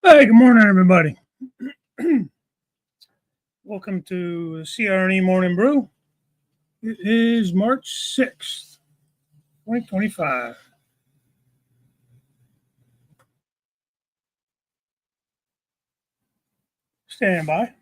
Hey, good morning, everybody. Welcome to CR&E Morning Brew. It is March 6th, 2025. Stand by.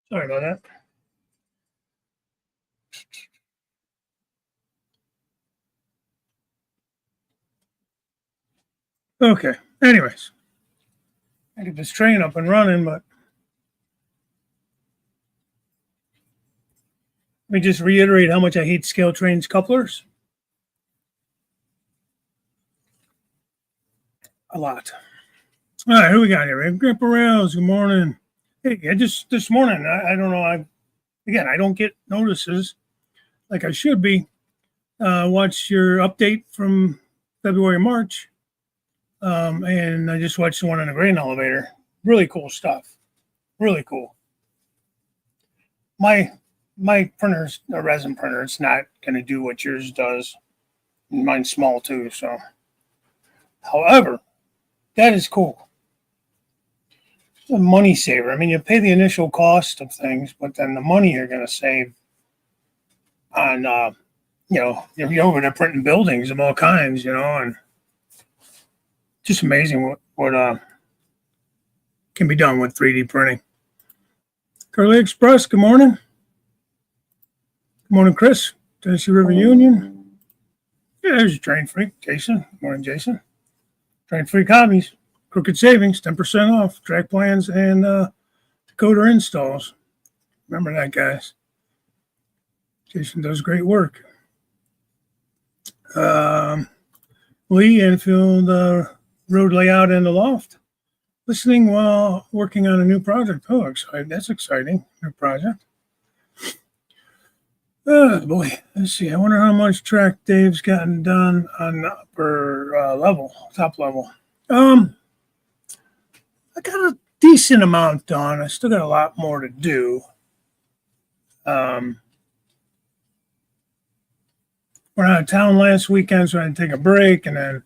Sorry about that. Okay. Anyways, I get this train up and running, but let me just reiterate how much I hate scale trains couplers. A lot. All right, who we got here? We have Grandpa Rails. Good morning. Hey, I just this morning, I don't know. I don't get notices like I should be. Watch your update from February, March. And I just watched the one in the grain elevator. Really cool stuff. Really cool. My printer's a resin printer. It's not going to do what yours does. Mine's small too. So, however, that is cool. It's a money saver. I mean, you pay the initial cost of things, but then the money you're going to save on, you're over there printing buildings of all kinds, and just amazing what can be done with 3D printing. Curly Express, good morning. Good morning, Chris. Tennessee River Union. Yeah, there's your train freak, Jason. Good morning, Jason. Train freak hobbies, crooked savings, 10% off, track plans, and decoder installs. Remember that, guys. Jason does great work. Lee, Enfield road layout in the loft. Listening while working on a new project. Oh, exciting. That's exciting. New project. Oh, boy. Let's see. I wonder how much track Dave's gotten done on the upper level, top level. I got a decent amount done. I still got a lot more to do. Went out of town last weekend, so I had to take a break. And then,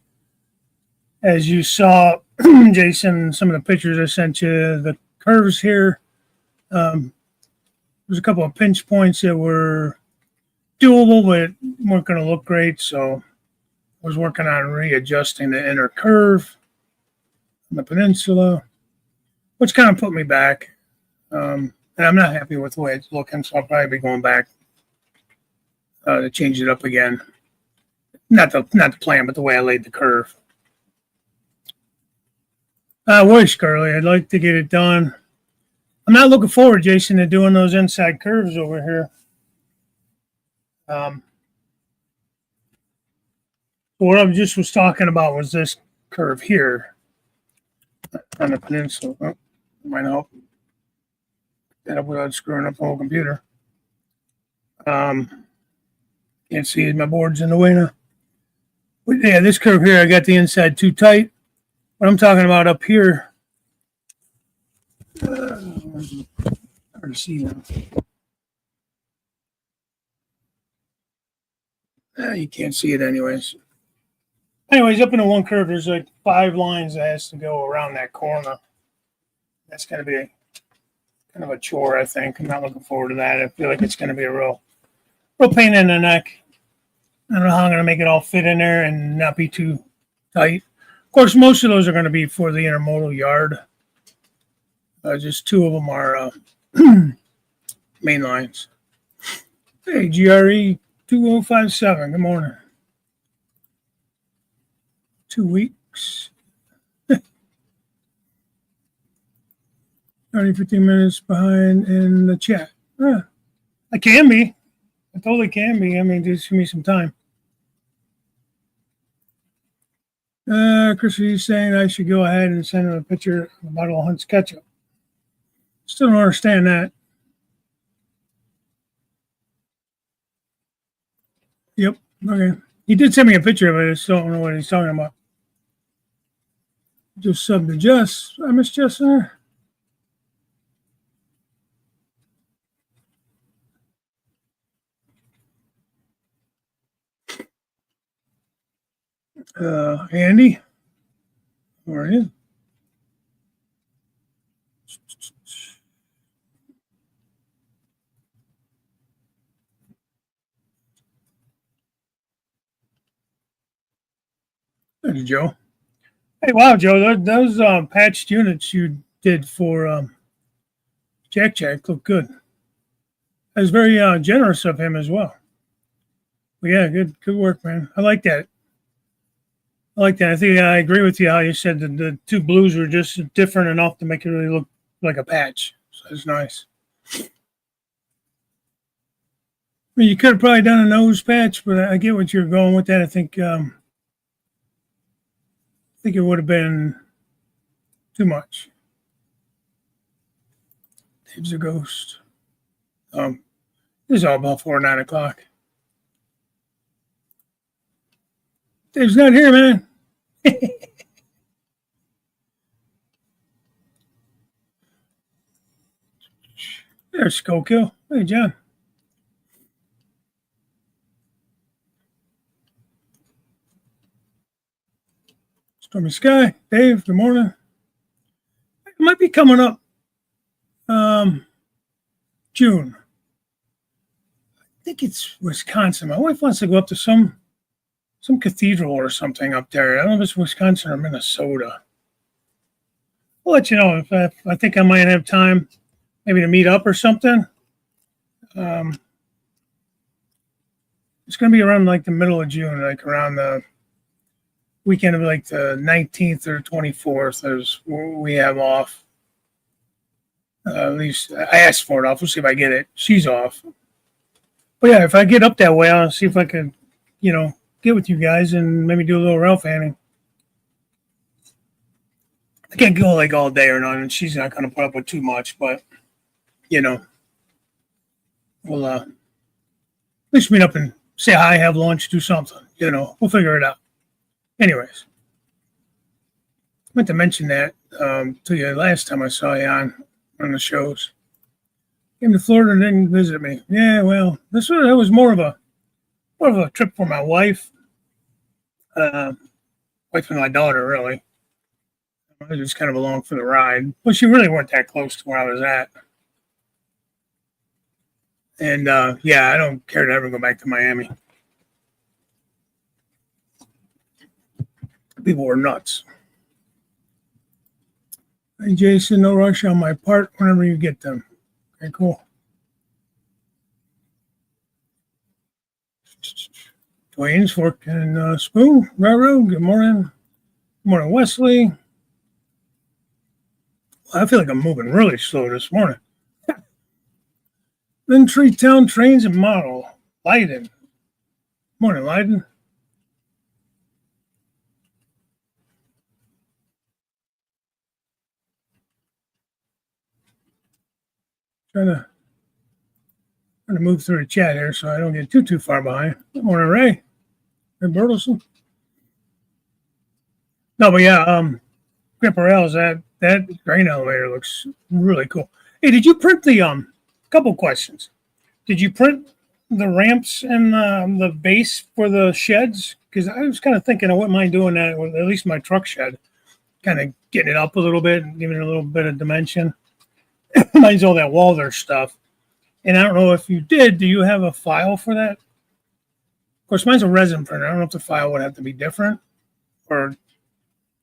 as you saw, Jason, some of the pictures I sent you, the curves here, there's a couple of pinch points that were doable, but weren't going to look great. So I was working on readjusting the inner curve on the peninsula, which kind of put me back. And I'm not happy with the way it's looking, so I'll probably be going back to change it up again. Not the plan, but the way I laid the curve. I wish, Carly, I'd like to get it done. I'm not looking forward, Jason, to doing those inside curves over here. What I just was talking about was this curve here on the peninsula. Oh, might help that up without screwing up the whole computer. Can't see it. My board's in the way now. But yeah, this curve here, I got the inside too tight. What I'm talking about up here, hard to see now. You can't see it anyways. Anyways, up in the one curve, there's like 5 lines that has to go around that corner. That's going to be kind of a chore, I think. I'm not looking forward to that. I feel like it's going to be a real pain in the neck. I don't know how I'm going to make it all fit in there and not be too tight. Of course, most of those are going to be for the intermodal yard. Just 2 of them are main lines. Hey, GRE 2057. Good morning. 2 weeks. 30, 15 minutes behind in the chat. I can be. I totally can be. I mean, just give me some time. Chris, are you saying I should go ahead and send him a picture of a bottle of Hunt's ketchup? Still don't understand that. Yep. Okay. He did send me a picture of it. I still don't know what he's talking about. Just subbed to Jess. I miss Jess in there. Andy, where are you? There's Joe. Hey, wow, Joe, those patched units you did for Jack look good. That was very generous of him as well. But yeah, good work, man. I like that. I think I agree with you how you said that the two blues were just different enough to make it really look like a patch. So it's nice. I mean, you could have probably done a nose patch, but I get what you're going with that. I think it would have been too much. Dave's a ghost. This is all about 9 o'clock. Dave's not here, man. There's Skullkill. Hey, John. Stormy Sky. Dave, good morning. It might be coming up June. I think it's Wisconsin. My wife wants to go up to some cathedral or something up there. I don't know if it's Wisconsin or Minnesota. I'll let you know if I think I might have time, maybe to meet up or something. It's going to be around like the middle of June, like around the weekend of like the 19th or 24th is we have off. At least I asked for it off. We'll see if I get it. She's off. But yeah, if I get up that way, I'll see if I can, get with you guys and maybe do a little Ralph handing. I can't go like all day or not, and she's not going to put up with too much, but, we'll at least meet up and say hi, have lunch, do something. We'll figure it out. Anyways, I meant to mention that to you last time I saw you on the shows. Came to Florida and didn't visit me. Yeah, well, that was more of a trip for my wife. Wife and my daughter, really. I was just kind of along for the ride. Well, she really weren't that close to where I was at. And yeah, I don't care to ever go back to Miami. People were nuts. Hey, Jason, no rush on my part whenever you get them. Okay, cool. Dwayne's Fork and Spoon Railroad. Good morning. Good morning, Wesley. Well, I feel like I'm moving really slow this morning. Then Tree Town Trains and Model. Leiden. Morning, Leiden. Trying to move through the chat here so I don't get too far behind. Good morning, Ray. Ray Bertelson. No, but yeah, Grandpa Rails, that grain elevator looks really cool. Hey, did you print the couple questions? Did you print the ramps and the base for the sheds? Because I was kind of thinking I wouldn't mind doing that with at least my truck shed, kind of getting it up a little bit and giving it a little bit of dimension. Mine's all that Walther stuff. And I don't know if you did. Do you have a file for that? Of course, mine's a resin printer. I don't know if the file would have to be different or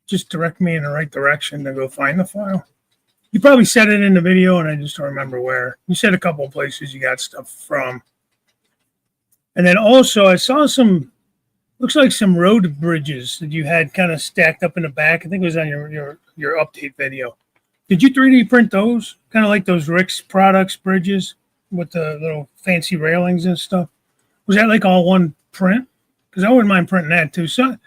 just direct me in the right direction to go find the file. You probably said it in the video, and I just don't remember where. You said a couple of places you got stuff from. And then also I saw some, looks like some road bridges that you had kind of stacked up in the back. I think it was on your update video. Did you 3D print those? Kind of like those Rick's Products bridges with the little fancy railings and stuff. Was that like all one print? Because I wouldn't mind printing that too. So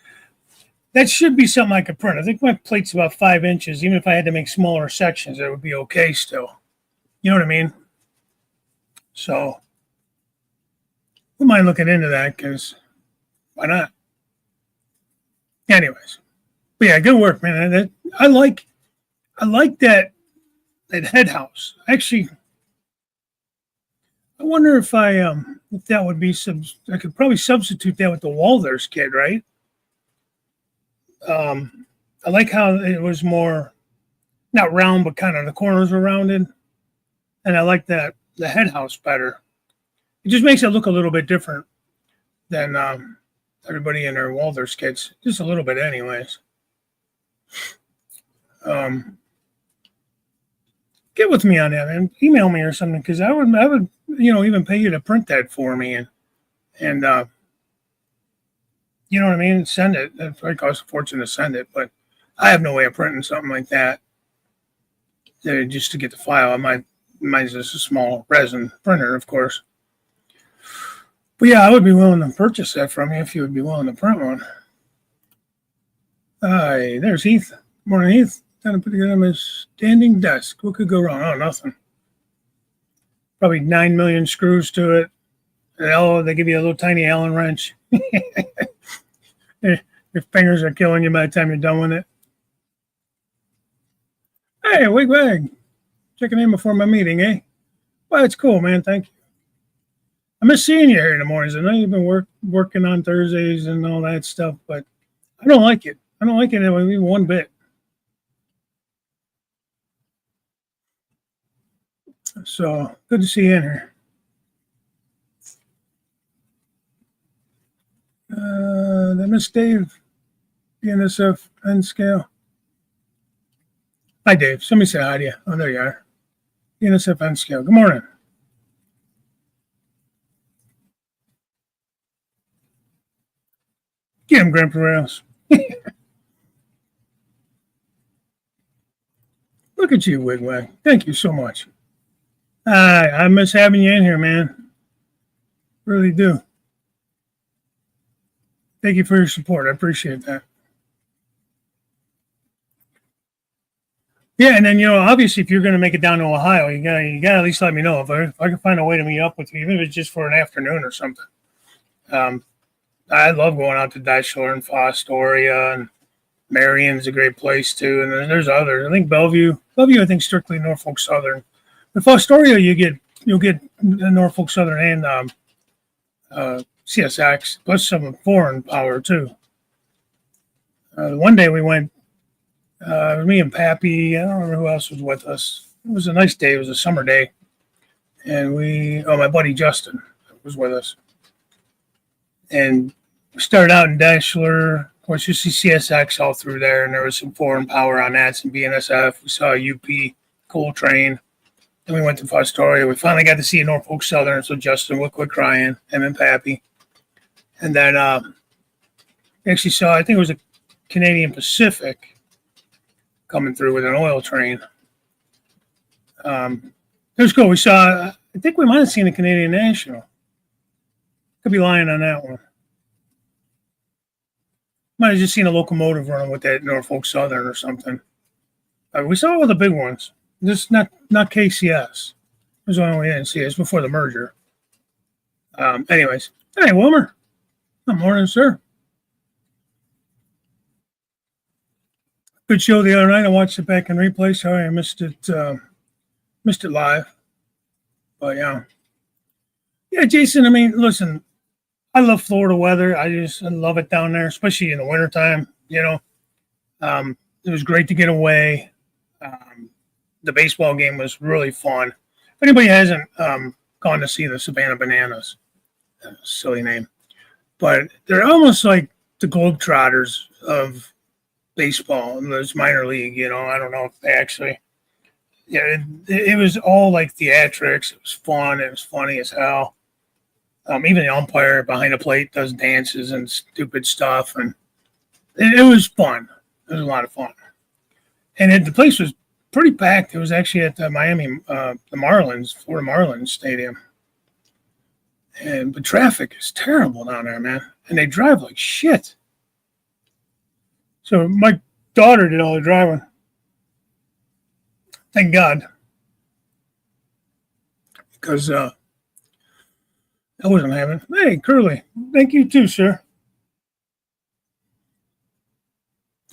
that should be something I could print. I think my plate's about 5 inches. Even if I had to make smaller sections, it would be okay still. You know what I mean? So we might looking into that because why not? Anyways, but yeah, good work, man. I like that head house. Actually, I wonder if if that would be some. I could probably substitute that with the Walther's kit, right? I like how it was more not round, but kind of the corners were rounded, and I like that the head house better. It just makes it look a little bit different than everybody in their Walther's kits, just a little bit, anyways. Get with me on that, man. Email me or something, because I would, even pay you to print that for me, and you know what I mean. Send it. It probably costs a fortune to send it, but I have no way of printing something like that. Just to get the file, mine's just a small resin printer, of course. But yeah, I would be willing to purchase that from you if you would be willing to print one. Hi, there's Heath. Morning, Heath. Trying to put together my standing desk. What could go wrong? Oh, nothing. Probably 9 million screws to it. And they give you a little tiny Allen wrench. Your fingers are killing you by the time you're done with it. Hey, wig wag. Checking in before my meeting, eh? Well, it's cool, man. Thank you. I miss seeing you here in the mornings. I know you've been working on Thursdays and all that stuff, but I don't like it. I don't like it even one bit. So good to see you in here. I miss Dave, BNSF N scale. Hi, Dave. Somebody say hi to you. Oh, there you are. BNSF N scale. Good morning. Get him, Grandpa Rails. Look at you, Wigwag. Thank you so much. I miss having you in here, man. Really do. Thank you for your support. I appreciate that. Yeah, and then obviously, if you're going to make it down to Ohio, you gotta at least let me know if I can find a way to meet up with you, even if it's just for an afternoon or something. I love going out to Dashler and Fostoria, and Marion's a great place too. And then there's others. I think Bellevue, I think strictly Norfolk Southern. With Fostoria, you'll get Norfolk Southern and CSX plus some foreign power too. One day we went. Me and Pappy, I don't remember who else was with us. It was a nice day. It was a summer day. And my buddy Justin was with us. And we started out in Dashler. Of course, you see CSX all through there, and there was some foreign power on that, some BNSF. We saw a UP coal train. Then we went to Fostoria. We finally got to see Norfolk Southern, so Justin would quit crying, him and Pappy. And then we actually saw, I think it was a Canadian Pacific coming through with an oil train. It was cool. We saw, I think we might have seen a Canadian National. Could be lying on that one. Might have just seen a locomotive running with that Norfolk Southern or something. We saw all the big ones. Just not KCS. It was the one we didn't see. It was before the merger. Anyways. Hey, Wilmer. Good morning, sir. Good show the other night. I watched it back in replay. Sorry I missed it live. But yeah. Yeah, Jason, I mean, listen, I love Florida weather. I love it down there, especially in the wintertime. It was great to get away. The baseball game was really fun. If anybody hasn't gone to see the Savannah Bananas, silly name, but they're almost like the Globetrotters of baseball in those minor league. I don't know if they actually. Yeah, it was all like theatrics. It was fun. It was funny as hell. Even the umpire behind the plate does dances and stupid stuff, and it was fun. It was a lot of fun, and the place was pretty packed. It was actually at the Florida Marlins Stadium, and the traffic is terrible down there, man, and they drive like shit. So my daughter did all the driving. Thank God, because I wasn't having. Hey, Curly, thank you too, sir.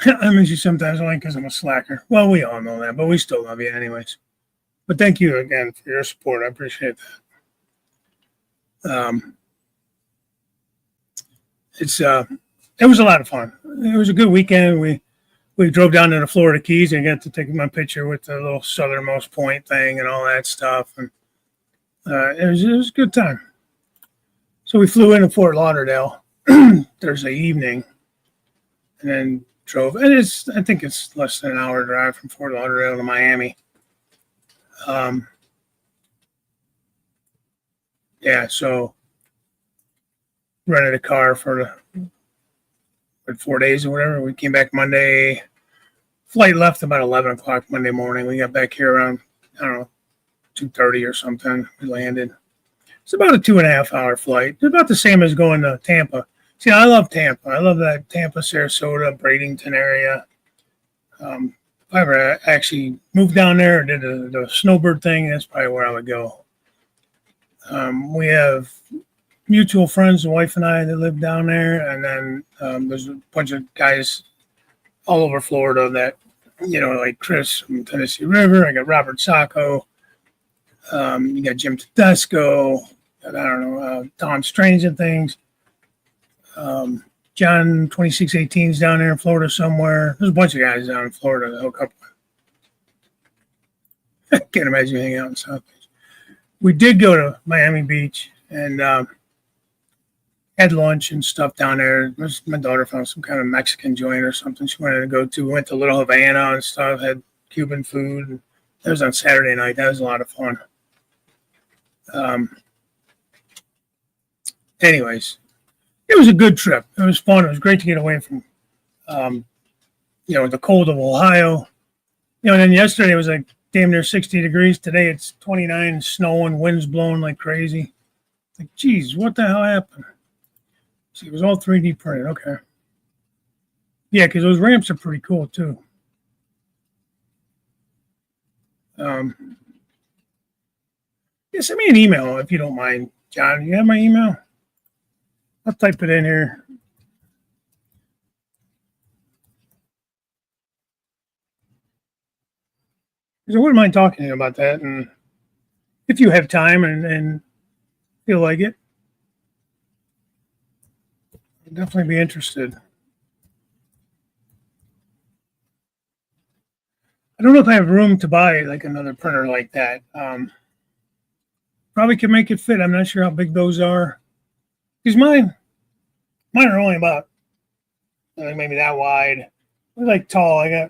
I miss you sometimes only because I'm a slacker. Well, we all know that, but we still love you anyways. But thank you again for your support. I appreciate that. It was a lot of fun. It was a good weekend. We drove down to the Florida Keys and got to take my picture with the little southernmost point thing and all that stuff. And it was a good time. So we flew into Fort Lauderdale Thursday evening, and then drove. And I think it's less than an hour drive from Fort Lauderdale to Miami. So rented a car for 4 days or whatever. We came back Monday. Flight left about 11 o'clock Monday morning. We got back here around, I don't know, 2:30 or something. We landed. It's about a 2.5-hour flight. It's about the same as going to Tampa. See, I love Tampa. I love that Tampa, Sarasota, Bradenton area. If I ever actually moved down there or did the snowbird thing, that's probably where I would go. We have mutual friends, the wife and I, that live down there. And then there's a bunch of guys all over Florida that, like Chris from Tennessee River. I got Robert Sacco. You got Jim Tedesco. I don't know, Tom Strange and things. John 2618 is down there in Florida somewhere. There's a bunch of guys down in Florida to hook up with. I can't imagine hanging out in South Beach. We did go to Miami Beach and had lunch and stuff down there. My daughter found some kind of Mexican joint or something she wanted to go to. We went to Little Havana and stuff, had Cuban food. And that was on Saturday night. That was a lot of fun. Anyways, it was a good trip. It was fun. It was great to get away from, the cold of Ohio. And then yesterday it was like damn near 60 degrees. Today it's 29, snowing, winds blowing like crazy. Like, geez, what the hell happened? See, it was all 3D printed. Okay. Yeah, because those ramps are pretty cool too. Yeah, send me an email if you don't mind, John. You have my email? I'll type it in here. Because I wouldn't mind talking to you about that. And if you have time and feel like it, I'd definitely be interested. I don't know if I have room to buy like another printer like that. Probably can make it fit. I'm not sure how big those are. Because mine are only about maybe that wide. They're like tall. I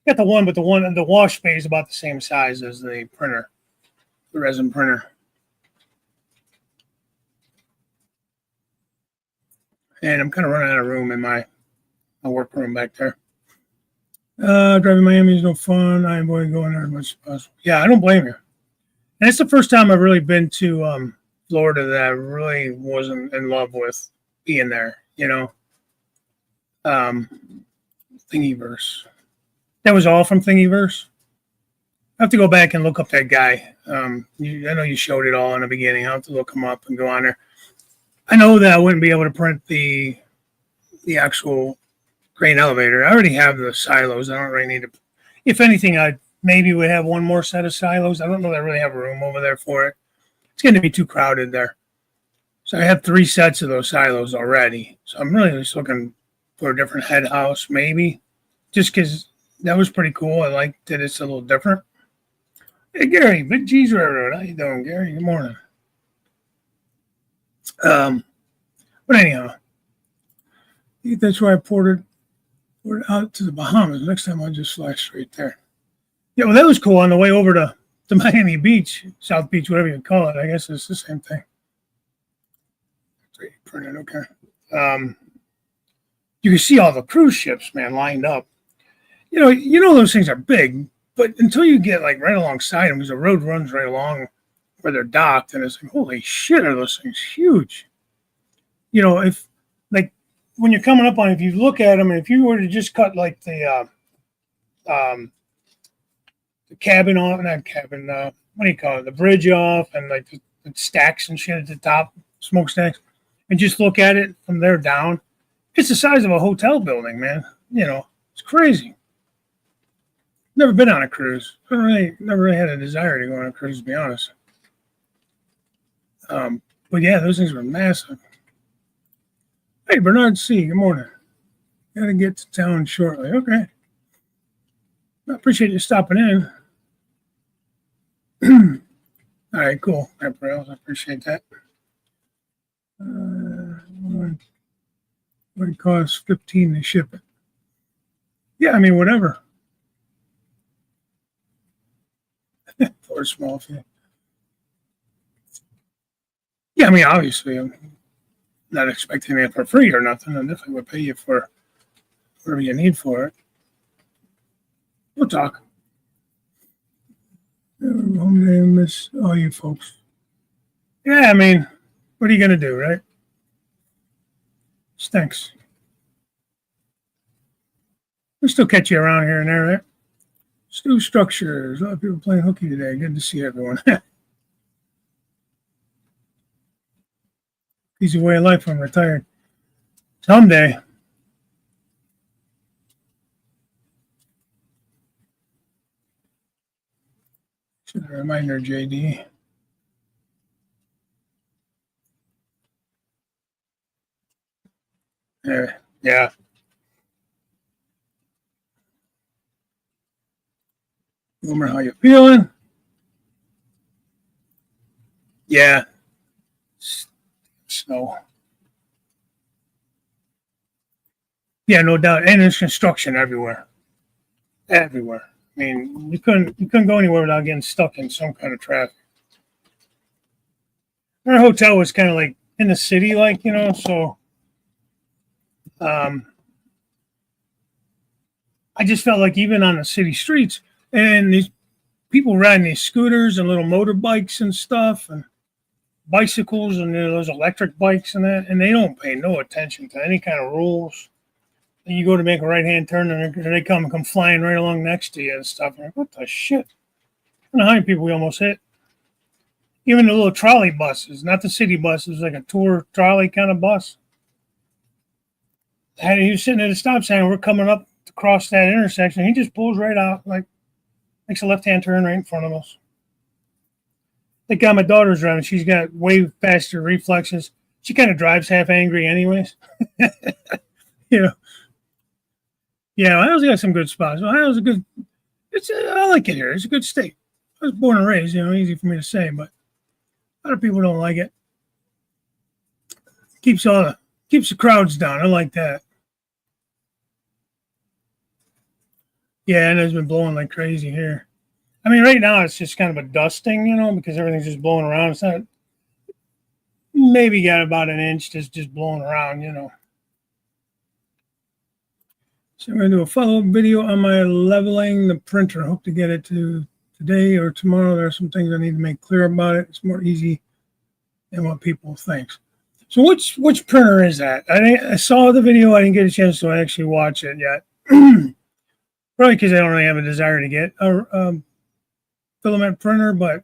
got the one, but the wash bay is about the same size as the printer, the resin printer. And I'm kind of running out of room in my workroom back there. Driving Miami is no fun. I avoid going there as much as possible. Yeah, I don't blame you. And it's the first time I've really been to Florida that I really wasn't in love with being there, Thingiverse. That was all from Thingiverse. I have to go back and look up that guy. I know you showed it all in the beginning. I'll have to look him up and go on there. I know that I wouldn't be able to print the actual grain elevator. I already have the silos. I don't really need to. If anything, I maybe would have one more set of silos. I don't know that I really have room over there for it. It's going to be too crowded there. So I have 3 sets of those silos already. So I'm really just looking for a different head house, maybe, just because that was pretty cool. I like that it's a little different. Hey, Gary, Big G's Railroad. How you doing, Gary? Good morning. But anyhow, I think that's why I ported out to the Bahamas. Next time I'll just fly straight there. Yeah, well, that was cool on the way over to Miami Beach, South Beach, whatever you call it. I guess it's the same thing. 3D printed, okay. You can see all the cruise ships, man, lined up. You know those things are big, but until you get like right alongside them, because the road runs right along where they're docked, and it's like, holy shit, are those things huge? If like when you're coming up on, if you look at them, and if you were to just cut like the cabin off, not cabin, what do you call it, the bridge off, and like the stacks and shit at the top, smokestacks, and just look at it from there down, it's the size of a hotel building, man. It's crazy. Never been on a cruise. Never really had a desire to go on a cruise, to be honest. But yeah, those things were massive. Hey, Bernard C., good morning. Got to get to town shortly. Okay. I appreciate you stopping in. All right, cool. I appreciate that. What it costs $15 to ship it. Yeah, I mean, whatever. For a small fee. Yeah, I mean, obviously, I'm not expecting it for free or nothing. I definitely would pay you for whatever you need for it. We'll talk. Home day, miss all you folks. Yeah, I mean, what are you going to do, right? Stinks. We still catch you around here and there, right? Stu Structures. A lot of people playing hooky today. Good to see everyone. Easy way of life when I'm retired. Someday. Should have a reminder, JD. Yeah. Wilmer, how you feeling? Yeah. Snow. Yeah, no doubt. And there's construction everywhere. Everywhere. I mean, you couldn't go anywhere without getting stuck in some kind of traffic. Our hotel was kind of like in the city, like, so I just felt like even on the city streets, and these people riding these scooters and little motorbikes and stuff, and bicycles, and those electric bikes and that, and they don't pay no attention to any kind of rules. And you go to make a right-hand turn, and they come flying right along next to you and stuff. And like, what the shit? I don't know how many people we almost hit. Even the little trolley buses, not the city buses, like a tour trolley kind of bus. And he was sitting at a stop sign. We're coming up to cross that intersection. He just pulls right out, like makes a left-hand turn right in front of us. The guy my daughter's driving, she's got way faster reflexes. She kind of drives half angry anyways. Yeah, Ohio's got some good spots. Ohio's a good, I like it here. It's a good state. I was born and raised, easy for me to say, but a lot of people don't like it. Keeps the crowds down. I like that. Yeah, and it's been blowing like crazy here. I mean, right now it's just kind of a dusting, because everything's just blowing around. It's not, maybe got about an inch just blowing around, So I'm going to do a follow-up video on my leveling the printer. I hope to get it to today or tomorrow. There are some things I need to make clear about it. It's more easy than what people think. So which printer is that? I saw the video. I didn't get a chance to actually watch it yet. Probably because I don't really have a desire to get a filament printer. But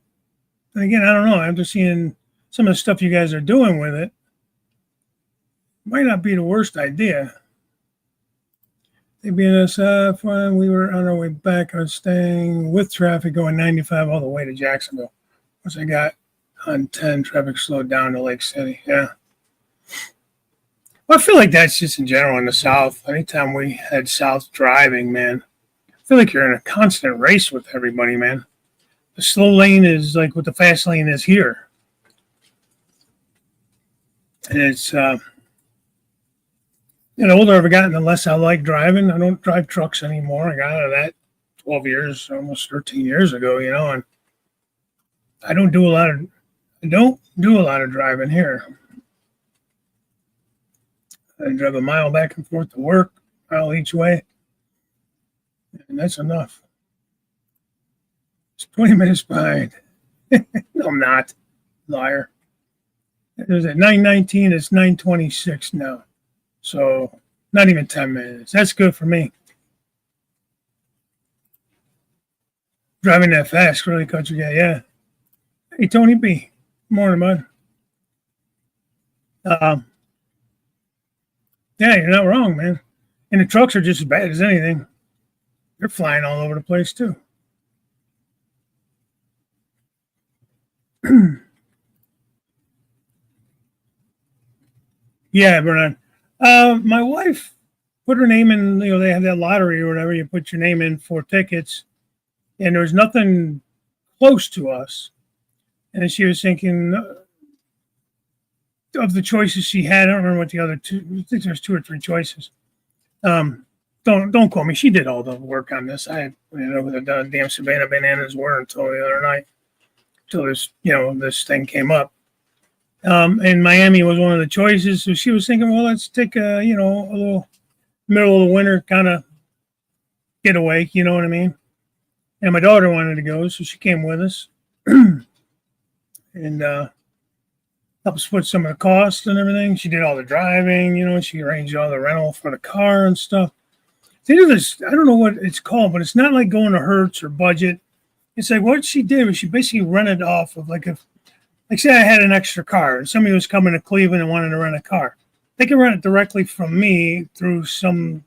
again, I don't know. After seeing some of the stuff you guys are doing with it, might not be the worst idea. ABNS, when we were on our way back, I was staying with traffic going 95 all the way to Jacksonville. Once I got on 10, traffic slowed down to Lake City. Yeah. Well, I feel like that's just in general in the South. Anytime we head south driving, man, I feel like you're in a constant race with everybody, man. The slow lane is like what the fast lane is here. And it's, the older I've gotten, the less I like driving. I don't drive trucks anymore. I got out of that 12 years, almost 13 years ago, and I don't do a lot of driving here. I drive a mile back and forth to work, mile each way, and that's enough. It's 20 minutes behind. No, I'm not. Liar. It was at 9:19. It's 9:26 now. So not even 10 minutes. That's good for me. Driving that fast really cuts you. Yeah. Hey, Tony B. Morning, bud. Um, yeah, you're not wrong, man. And the trucks are just as bad as anything. They're flying all over the place, too. Yeah, Bernard. My wife put her name in, they have that lottery or whatever. You put your name in for tickets, and there was nothing close to us. And she was thinking of the choices she had. I don't remember what the other two, I think there's two or three choices. Don't quote me. She did all the work on this. I didn't know who the damn Savannah Bananas were until the other night, until this thing came up. And Miami was one of the choices. So she was thinking, well, let's take a little middle of the winter kind of getaway. You know what I mean? And my daughter wanted to go, so she came with us and helped split some of the costs and everything. She did all the driving. She arranged all the rental for the car and stuff. They do this. I don't know what it's called, but it's not like going to Hertz or Budget. It's like what she did was she basically rented off of like say I had an extra car and somebody was coming to Cleveland and wanted to rent a car. They can rent it directly from me through some,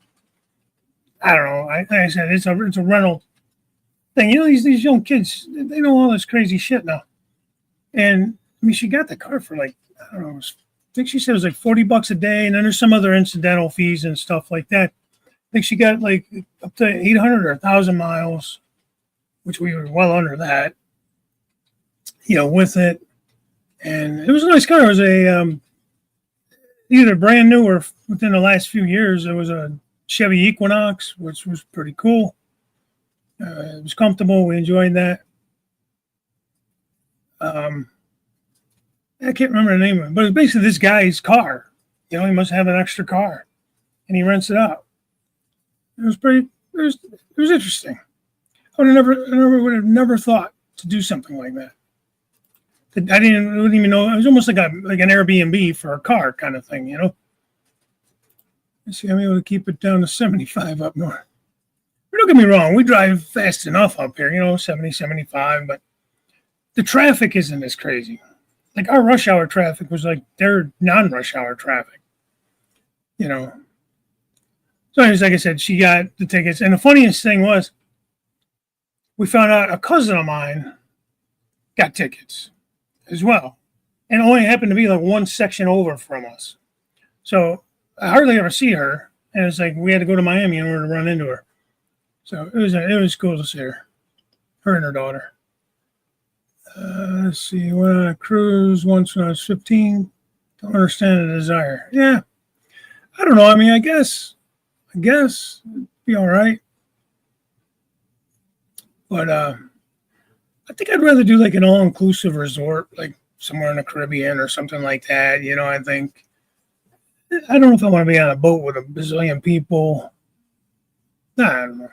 I don't know. Like I said, it's a rental thing. These young kids, they know all this crazy shit now. And I mean, she got the car for like, I don't know, I think she said it was like $40 a day. And then there's some other incidental fees and stuff like that. I think she got like up to 800 or 1,000 miles, which we were well under that, with it. And it was a nice car. It was a either brand new or within the last few years. It was a Chevy Equinox, which was pretty cool. It was comfortable. We enjoyed that. I can't remember the name of it, but it's basically this guy's car. He must have an extra car, and he rents it out. It was pretty. It was interesting. I would have never thought to do something like that. I wouldn't even know. It was almost like an Airbnb for a car kind of thing, Let's see, I'm able to keep it down to 75 up north. But don't get me wrong, we drive fast enough up here, 70, 75, but the traffic isn't as crazy. Like our rush hour traffic was like their non-rush hour traffic, So anyways, like I said, she got the tickets. And the funniest thing was we found out a cousin of mine got tickets as well. And it only happened to be like one section over from us. So I hardly ever see her. And it's like we had to go to Miami in order to run into her. So it was cool to see her and her daughter. Let's see. Went on a cruise once when I was 15. Don't understand the desire. Yeah. I don't know. I mean, I guess it'd be all right. But I think I'd rather do like an all-inclusive resort, like somewhere in the Caribbean or something like that. I think I don't know if I want to be on a boat with a bazillion people. Nah, I don't know.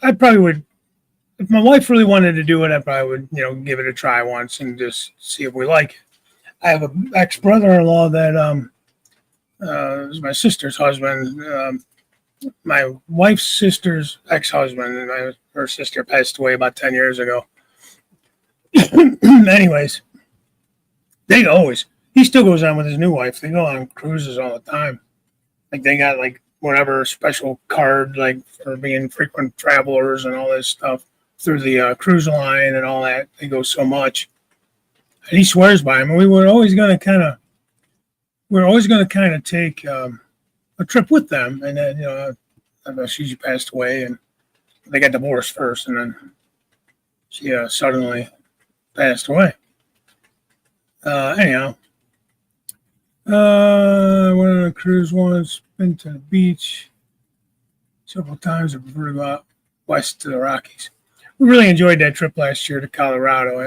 I probably would, if my wife really wanted to do it, I probably would, give it a try once and just see if we like it. I have an ex-brother-in-law that is my sister's husband. My wife's sister's ex-husband, and her sister passed away about 10 years ago. Anyways, he still goes on with his new wife. They go on cruises all the time. Like they got like whatever special card, like for being frequent travelers and all this stuff through the cruise line and all that. They go so much. And he swears by him. And we were always going to kind of take a trip with them. And then, she passed away and they got divorced first. And then she suddenly passed away. Anyhow, I went on a cruise once, been to the beach several times. I prefer to go out west to the Rockies. We really enjoyed that trip last year to Colorado.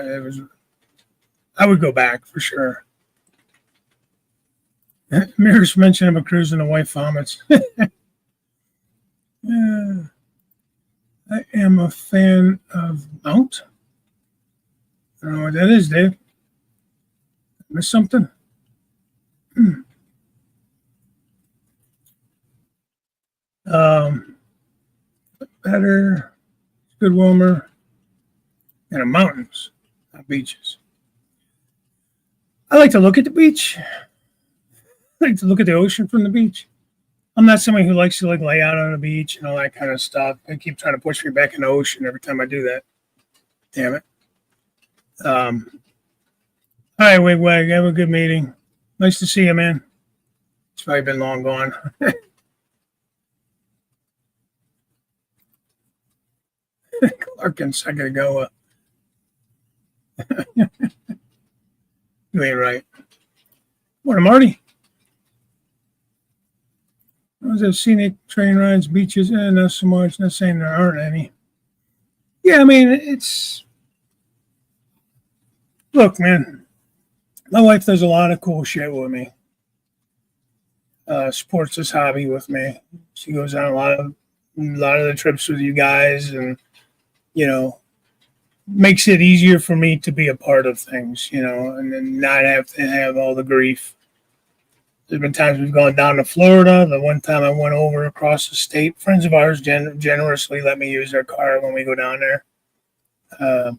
I would go back for sure. Mirrors mention of a cruise and the wife vomits. Yeah, I am a fan of Mount. I don't know what that is, Dave. Miss something? Um, better, good warmer, and a mountains, not beaches. I like to look at the beach. I like to look at the ocean from the beach. I'm not somebody who likes to like lay out on the beach and all that kind of stuff. They keep trying to push me back in the ocean every time I do that. Damn it. All right, Wigwag, have a good meeting. Nice to see you, man. It's probably been long gone. Clarkins, I gotta go. You ain't right. Morning, Marty. Those are scenic train rides, beaches, and not so much. Not saying there aren't any. Yeah, I mean, it's look, man. My wife does a lot of cool shit with me. Supports this hobby with me. She goes on a lot of the trips with you guys, and you know, makes it easier for me to be a part of things, and then not have to have all the grief. There's been times we've gone down to Florida. The one time I went over across the state, friends of ours generously let me use their car when we go down there. Uh,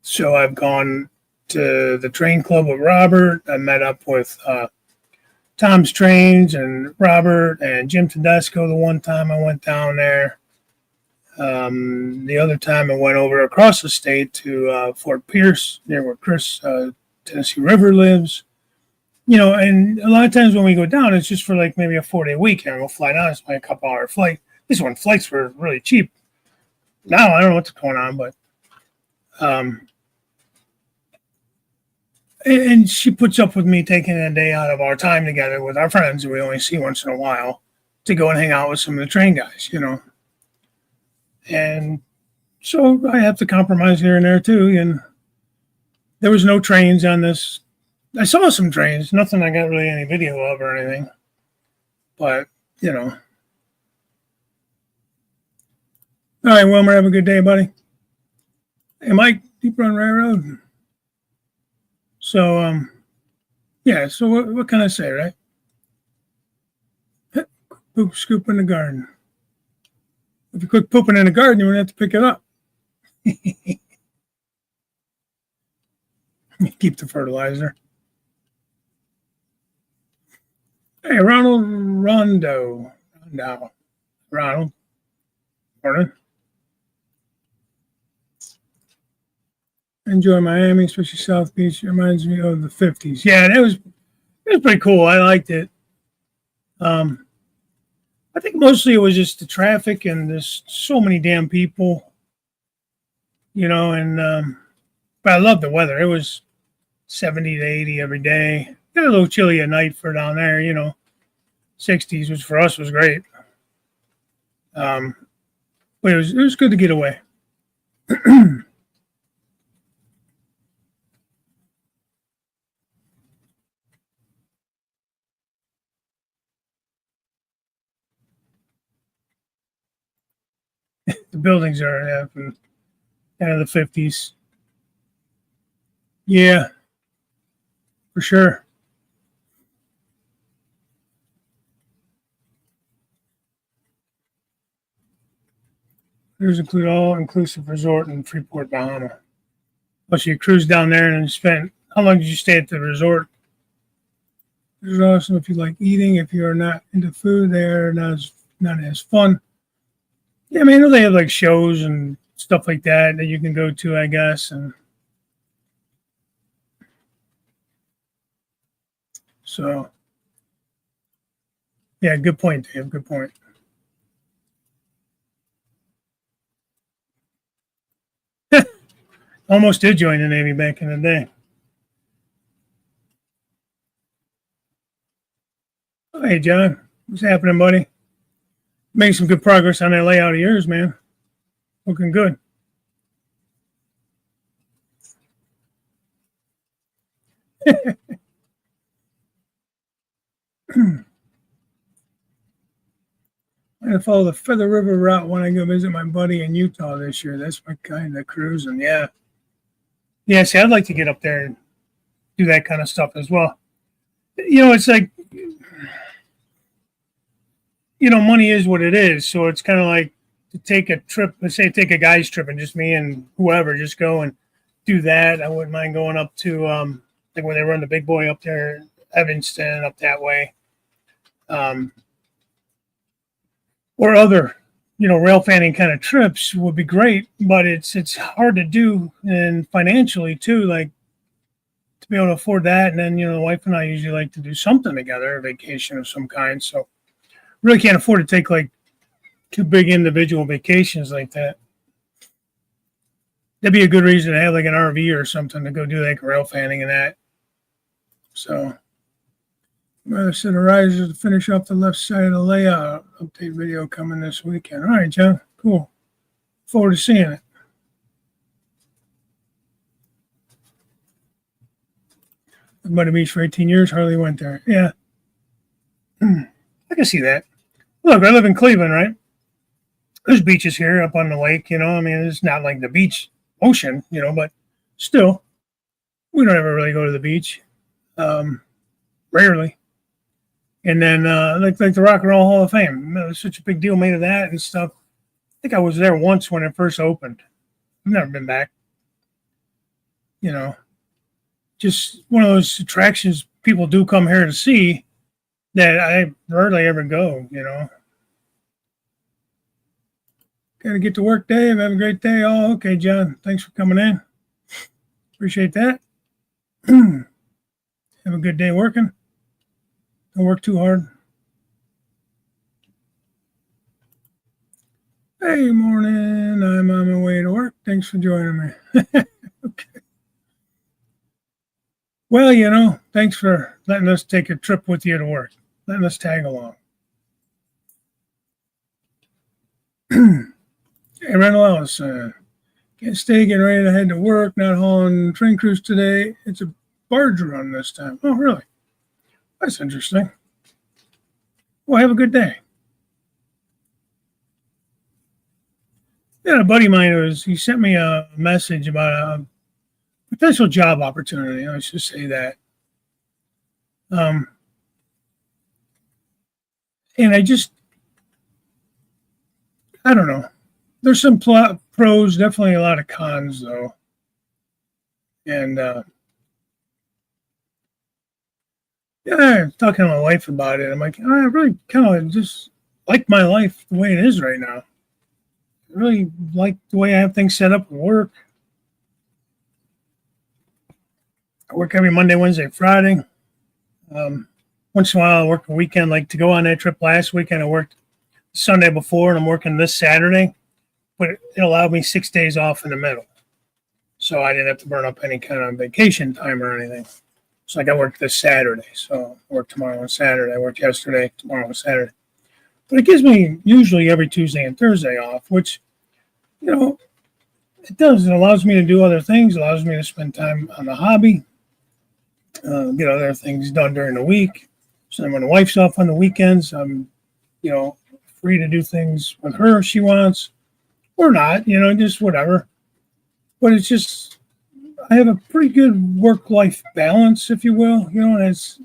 so I've gone to the train club with Robert. I met up with Tom's Trains and Robert and Jim Tedesco the one time I went down there. The other time I went over across the state to Fort Pierce, near where Chris, Tennessee River lives. And a lot of times when we go down, it's just for like maybe a 4-day weekend. We'll fly down. It's like a couple-hour flight. This one flights were really cheap. Now I don't know what's going on, but um, and she puts up with me taking a day out of our time together with our friends that we only see once in a while to go and hang out with some of the train guys. And so I have to compromise here and there too. And there was no trains on this. I saw some trains, nothing I got really any video of or anything. But, All right, Wilmer, have a good day, buddy. Hey, Mike, Deep Run Railroad. So, yeah, so what can I say, right? Poop scoop in the garden. If you quit pooping in the garden, you wouldn't have to pick it up. Keep the fertilizer. Hey, Ronald. Ronald. Morning. Enjoy Miami, especially South Beach. It reminds me of the 50s. Yeah, it was pretty cool. I liked it. I think mostly it was just the traffic and there's so many damn people, and but I loved the weather. It was 70 to 80 every day. Got a little chilly at night for down there, 60s, which for us was great. But it was good to get away. The buildings are from kind of the 50s. Yeah, for sure. There's include all inclusive resort in Freeport, Bahama. Plus, you cruise down there and spent. How long did you stay at the resort? It's awesome if you like eating. If you are not into food, they're not as fun. Yeah, I mean, they have like shows and stuff like that you can go to, I guess. And so, yeah, good point, Dave. Good point. Almost did join the Navy back in the day. Oh, hey, John, what's happening, buddy? Making some good progress on that layout of yours, man. Looking good. I'm gonna follow the Feather River route when I go visit my buddy in Utah this year. That's my kind of cruising. Yeah. Yeah, see, I'd like to get up there and do that kind of stuff as well. It's like, money is what it is. So it's kind of like to take a trip, let's say take a guy's trip and just me and whoever, just go and do that. I wouldn't mind going up to, like when they run the big boy up there, Evanston, up that way. Or other, rail fanning kind of trips would be great, but it's hard to do, and financially too, like to be able to afford that. And then, the wife and I usually like to do something together, a vacation of some kind. So really can't afford to take like two big individual vacations like that. That'd be a good reason to have like an RV or something to go do like rail fanning and that. So I said a riser to finish off the left side of the layout. Update video coming this weekend. All right, John. Cool. Forward to seeing it. I've been to the beach for 18 years. Hardly went there. Yeah. I can see that. Look, I live in Cleveland, right? There's beaches here up on the lake, I mean, it's not like the beach ocean, but still, we don't ever really go to the beach. Rarely. And then, like the Rock and Roll Hall of Fame, there's such a big deal made of that and stuff. I think I was there once when it first opened. I've never been back. Just one of those attractions people do come here to see that I rarely ever go, Got to get to work, Dave. Have a great day. Oh, okay, John. Thanks for coming in. Appreciate that. Have a good day working. Don't work too hard. Hey, morning. I'm on my way to work. Thanks for joining me. Okay. Well, thanks for letting us take a trip with you to work, letting us tag along. Hey, Randall Ellis, can't stay getting ready to head to work, not hauling train crews today. It's a barge run this time. Oh, really? That's interesting. Well, have a good day. Yeah, a buddy of mine he sent me a message about a potential job opportunity. I should say that. And I don't know. There's some pros, definitely a lot of cons, though. And I'm talking to my wife about it. I'm like, I really kind of just like my life the way it is right now. I really like the way I have things set up at work. I work every Monday, Wednesday, Friday. Once in a while, I work a weekend. Like to go on that trip last weekend, I worked Sunday before, and I'm working this Saturday. But it allowed me 6 days off in the middle. So I didn't have to burn up any kind of vacation time or anything. So I got work this Saturday. So I work tomorrow and Saturday. I worked yesterday, tomorrow and Saturday. But it gives me usually every Tuesday and Thursday off, which, it does. It allows me to do other things. It allows me to spend time on the hobby, get other things done during the week. So then when the wife's off on the weekends, I'm, free to do things with her if she wants or not, just whatever. But it's just, I have a pretty good work-life balance, if you will, and it's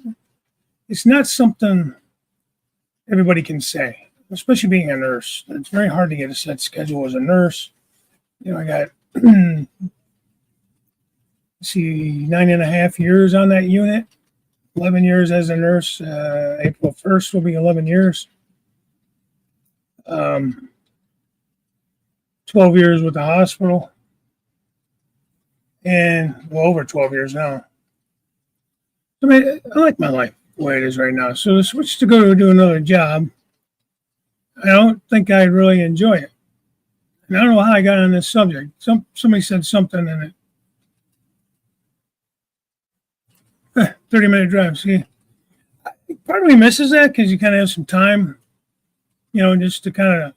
not something everybody can say, especially being a nurse. It's very hard to get a set schedule as a nurse. I got, 9.5 years on that unit, 11 years as a nurse. April 1st will be 11 years. 12 years with the hospital. And over 12 years now. I mean, I like my life the way it is right now. So to switch to go to do another job, I don't think I'd really enjoy it. And I don't know how I got on this subject. Somebody said something in it. 30-minute drive. See, part of me misses that because you kind of have some time, just to kind of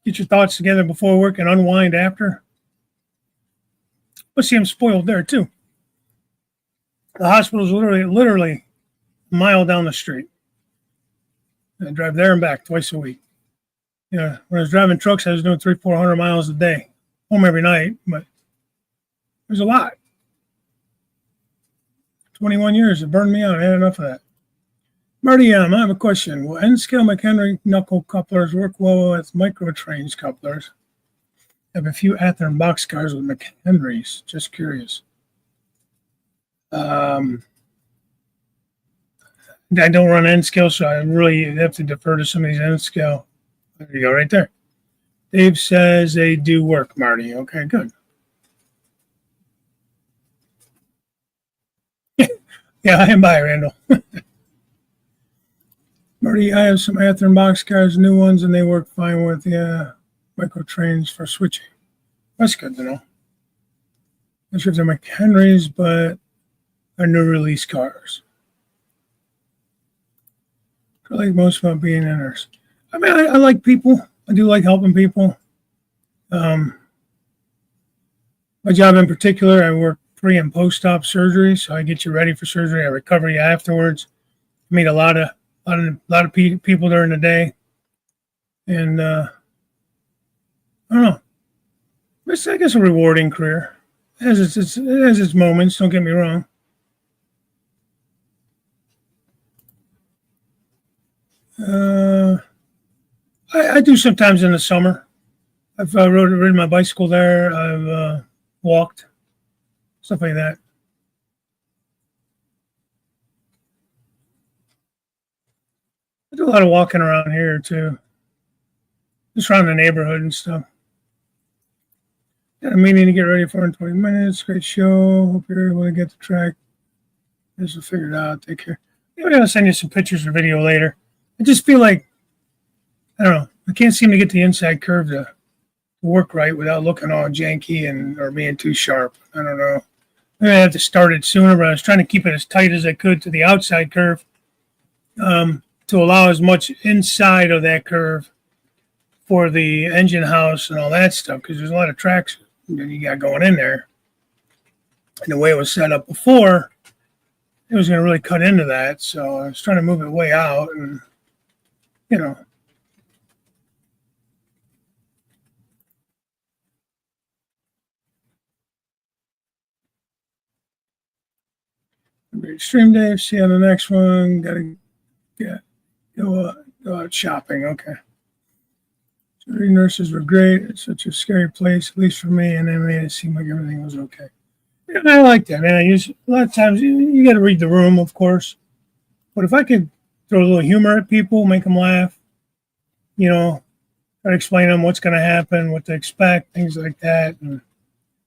get your thoughts together before work and unwind after. But see, I'm spoiled there too. The hospital's literally a mile down the street. I drive there and back twice a week. You know, when I was driving trucks, I was doing 400 miles a day, home every night, but it was a lot. 21 years, it burned me out. I had enough of that. Marty, I have a question. Will N-scale McHenry knuckle couplers work well with micro-trains couplers? I have a few Athearn boxcars with McHenrys. Just curious. I don't run N-scale, so I really have to defer to some of these N-scale. There you go, right there. Dave says they do work, Marty. Okay, good. Yeah, I am by, Randall. Marty, I have some Athearn boxcars, new ones, and they work fine with micro trains for switching. That's good to know. Not sure if they're McHenrys, but are new release cars. I like most about being inners. I mean, I like people. I do like helping people. My job in particular, I work pre and post-op surgery, so I get you ready for surgery. I recover you afterwards. I meet a lot of people during the day, and I don't know. It's, I guess, a rewarding career. It has its moments. Don't get me wrong. I do sometimes in the summer. I've ridden my bicycle there. I've walked, stuff like that. I do a lot of walking around here too, just around the neighborhood and stuff. Got a meeting to get ready for in 20 minutes. Great show. Hope you're able to get the track. This will figure it out. Take care. Maybe I'll send you some pictures or video later. I just feel like, I don't know, I can't seem to get the inside curve to work right without looking all janky or being too sharp. I don't know. Maybe I have to start it sooner, but I was trying to keep it as tight as I could to the outside curve to allow as much inside of that curve for the engine house and all that stuff, because there's a lot of tracks that you got going in there. And the way it was set up before, it was going to really cut into that. So I was trying to move it way out and, you know. Great stream, Dave. See you on the next one. Got to go out shopping. Okay. Surgery nurses were great. It's such a scary place, at least for me, and they made it seem like everything was okay. Yeah, I like that, man. A lot of times you got to read the room, of course. But if I could throw a little humor at people, make them laugh, you know, try to explain to them what's going to happen, what to expect, things like that, and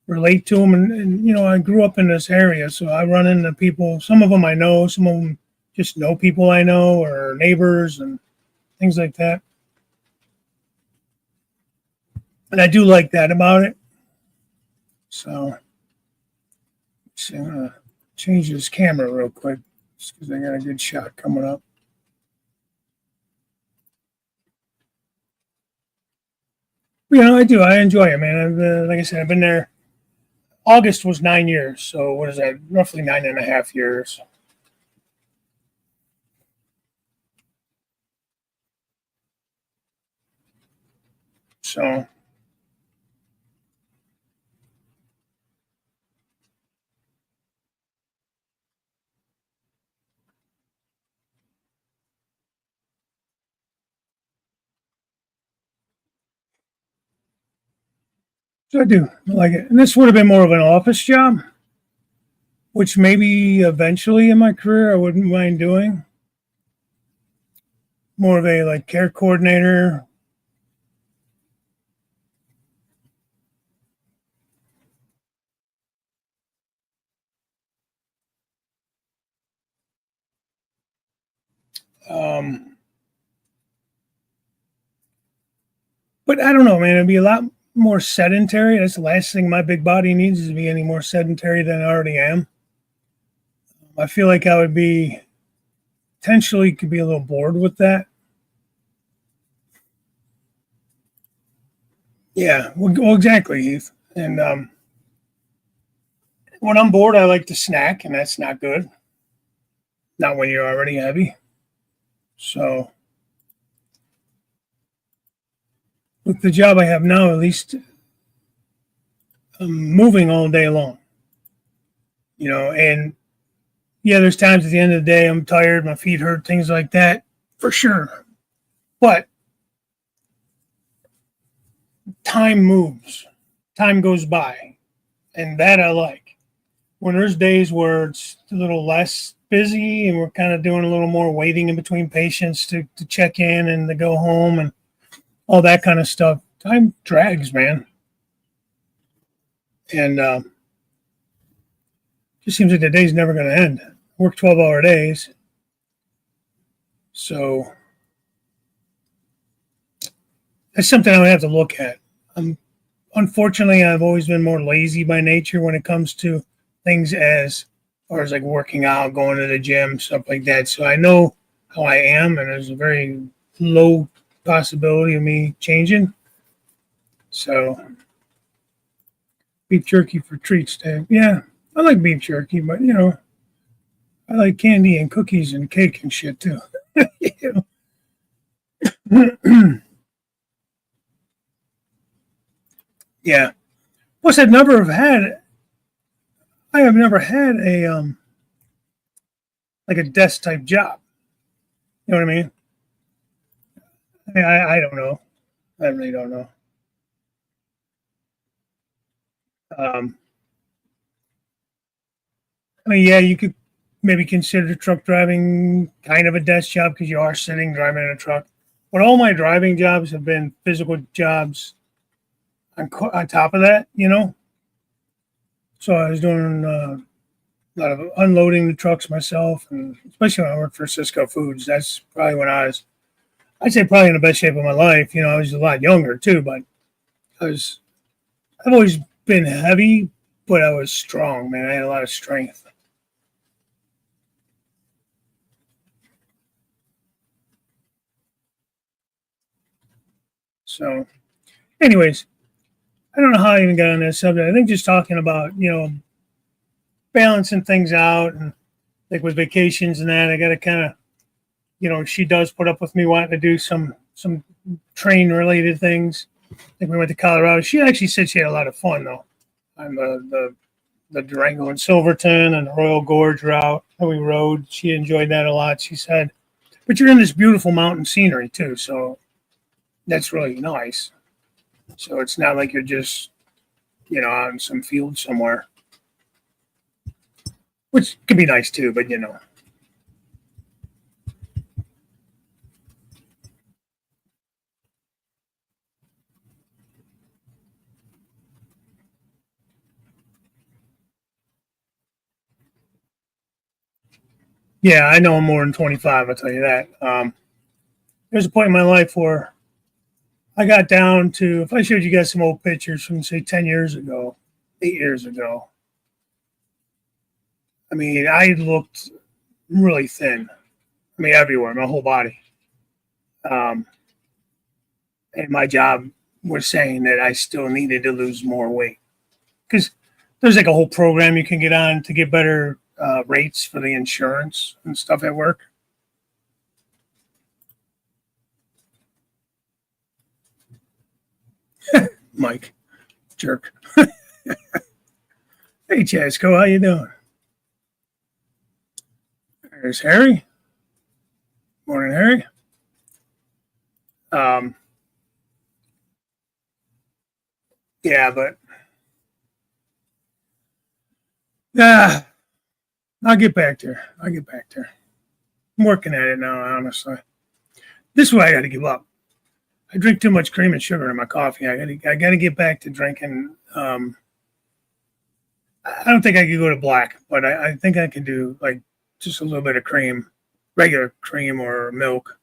relate to them. And, you know, I grew up in this area, so I run into people. Some of them I know, some of them just know people I know or neighbors and things like that. And I do like that about it. So, see, I'm going to change this camera real quick just because I got a good shot coming up. You know, I do. I enjoy it, man. Like I said, I've been there. August was 9 years. So what is that? Roughly 9.5 years. So. So I do like it. And this would have been more of an office job, which maybe eventually in my career I wouldn't mind doing. More of a like care coordinator. But I don't know, man. It'd be a lot more sedentary. That's the last thing my big body needs, is to be any more sedentary than I already am. I feel like I would be potentially could be a little bored with that. Yeah, well exactly, Heath. And when I'm bored, I like to snack, and that's not good. not when you're already heavy. So with the job I have now, at least I'm moving all day long, and yeah, there's times at the end of the day I'm tired, my feet hurt, things like that, for sure. But time moves, time goes by, and that I like. When there's days where it's a little less busy and we're kind of doing a little more waiting in between patients to check in and to go home and all that kind of stuff, time drags, man. And just seems like the day's never going to end. I work 12-hour days. So that's something I would have to look at. Unfortunately, I've always been more lazy by nature when it comes to things as far as like working out, going to the gym, stuff like that. So I know how I am, and there's a very low possibility of me changing. So beef jerky for treats, Dave. Yeah, I like beef jerky, but I like candy and cookies and cake and shit too. Yeah. Plus, I have never had a like a desk type job. You know what I mean? I don't know. I really don't know. Um, I mean, yeah, you could maybe consider truck driving kind of a desk job because you are sitting driving in a truck. But all my driving jobs have been physical jobs on top of that. So I was doing a lot of unloading the trucks myself, and especially when I worked for Cisco Foods. That's probably when I'd say probably in the best shape of my life. I was a lot younger too, but I've always been heavy, but I was strong, man. I had a lot of strength. So, anyways, I don't know how I even got on that subject. I think just talking about, balancing things out and like with vacations and that, I got to kind of, she does put up with me wanting to do some train related things. Like we went to Colorado. She actually said she had a lot of fun though on the Durango and Silverton and the Royal Gorge route that we rode. She enjoyed that a lot. She said, but you're in this beautiful mountain scenery too, so that's really nice. So it's not like you're just out in some field somewhere, which could be nice too. But yeah, I know I'm more than 25. I'll tell you that. There's a point in my life where I got down to, if I showed you guys some old pictures from say 10 years ago, 8 years ago, I mean, I looked really thin. I mean, everywhere, my whole body. Um, and my job was saying that I still needed to lose more weight because there's like a whole program you can get on to get better rates for the insurance and stuff at work. Mike, jerk. Hey, Chasco, how you doing? There's Harry. Morning, Harry. Um, yeah, but uh, I'll get back there. I'll get back there. I'm working at it now, honestly. This is what I got to give up. I drink too much cream and sugar in my coffee. I got to get back to drinking. I don't think I could go to black, but I think I can do like just a little bit of cream, regular cream or milk.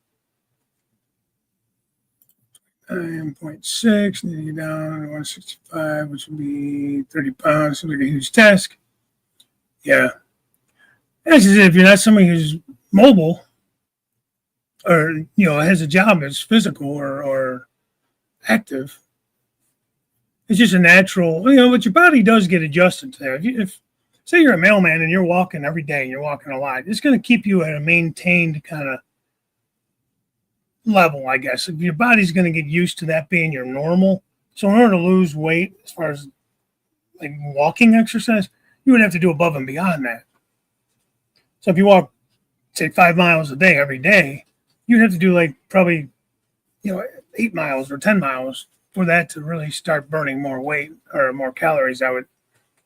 9.6, need to get down to 165, which would be 30 pounds. Seems like a huge task. Yeah. That's just if you're not somebody who's mobile or, has a job that's physical or active, it's just a natural, but your body does get adjusted to that. If say you're a mailman and you're walking every day and you're walking a lot, it's going to keep you at a maintained kind of level, I guess. If your body's going to get used to that being your normal. So in order to lose weight, as far as like walking exercise, you would have to do above and beyond that. So if you walk, say, 5 miles a day every day, you'd have to do like probably, 8 miles or 10 miles for that to really start burning more weight or more calories. I would,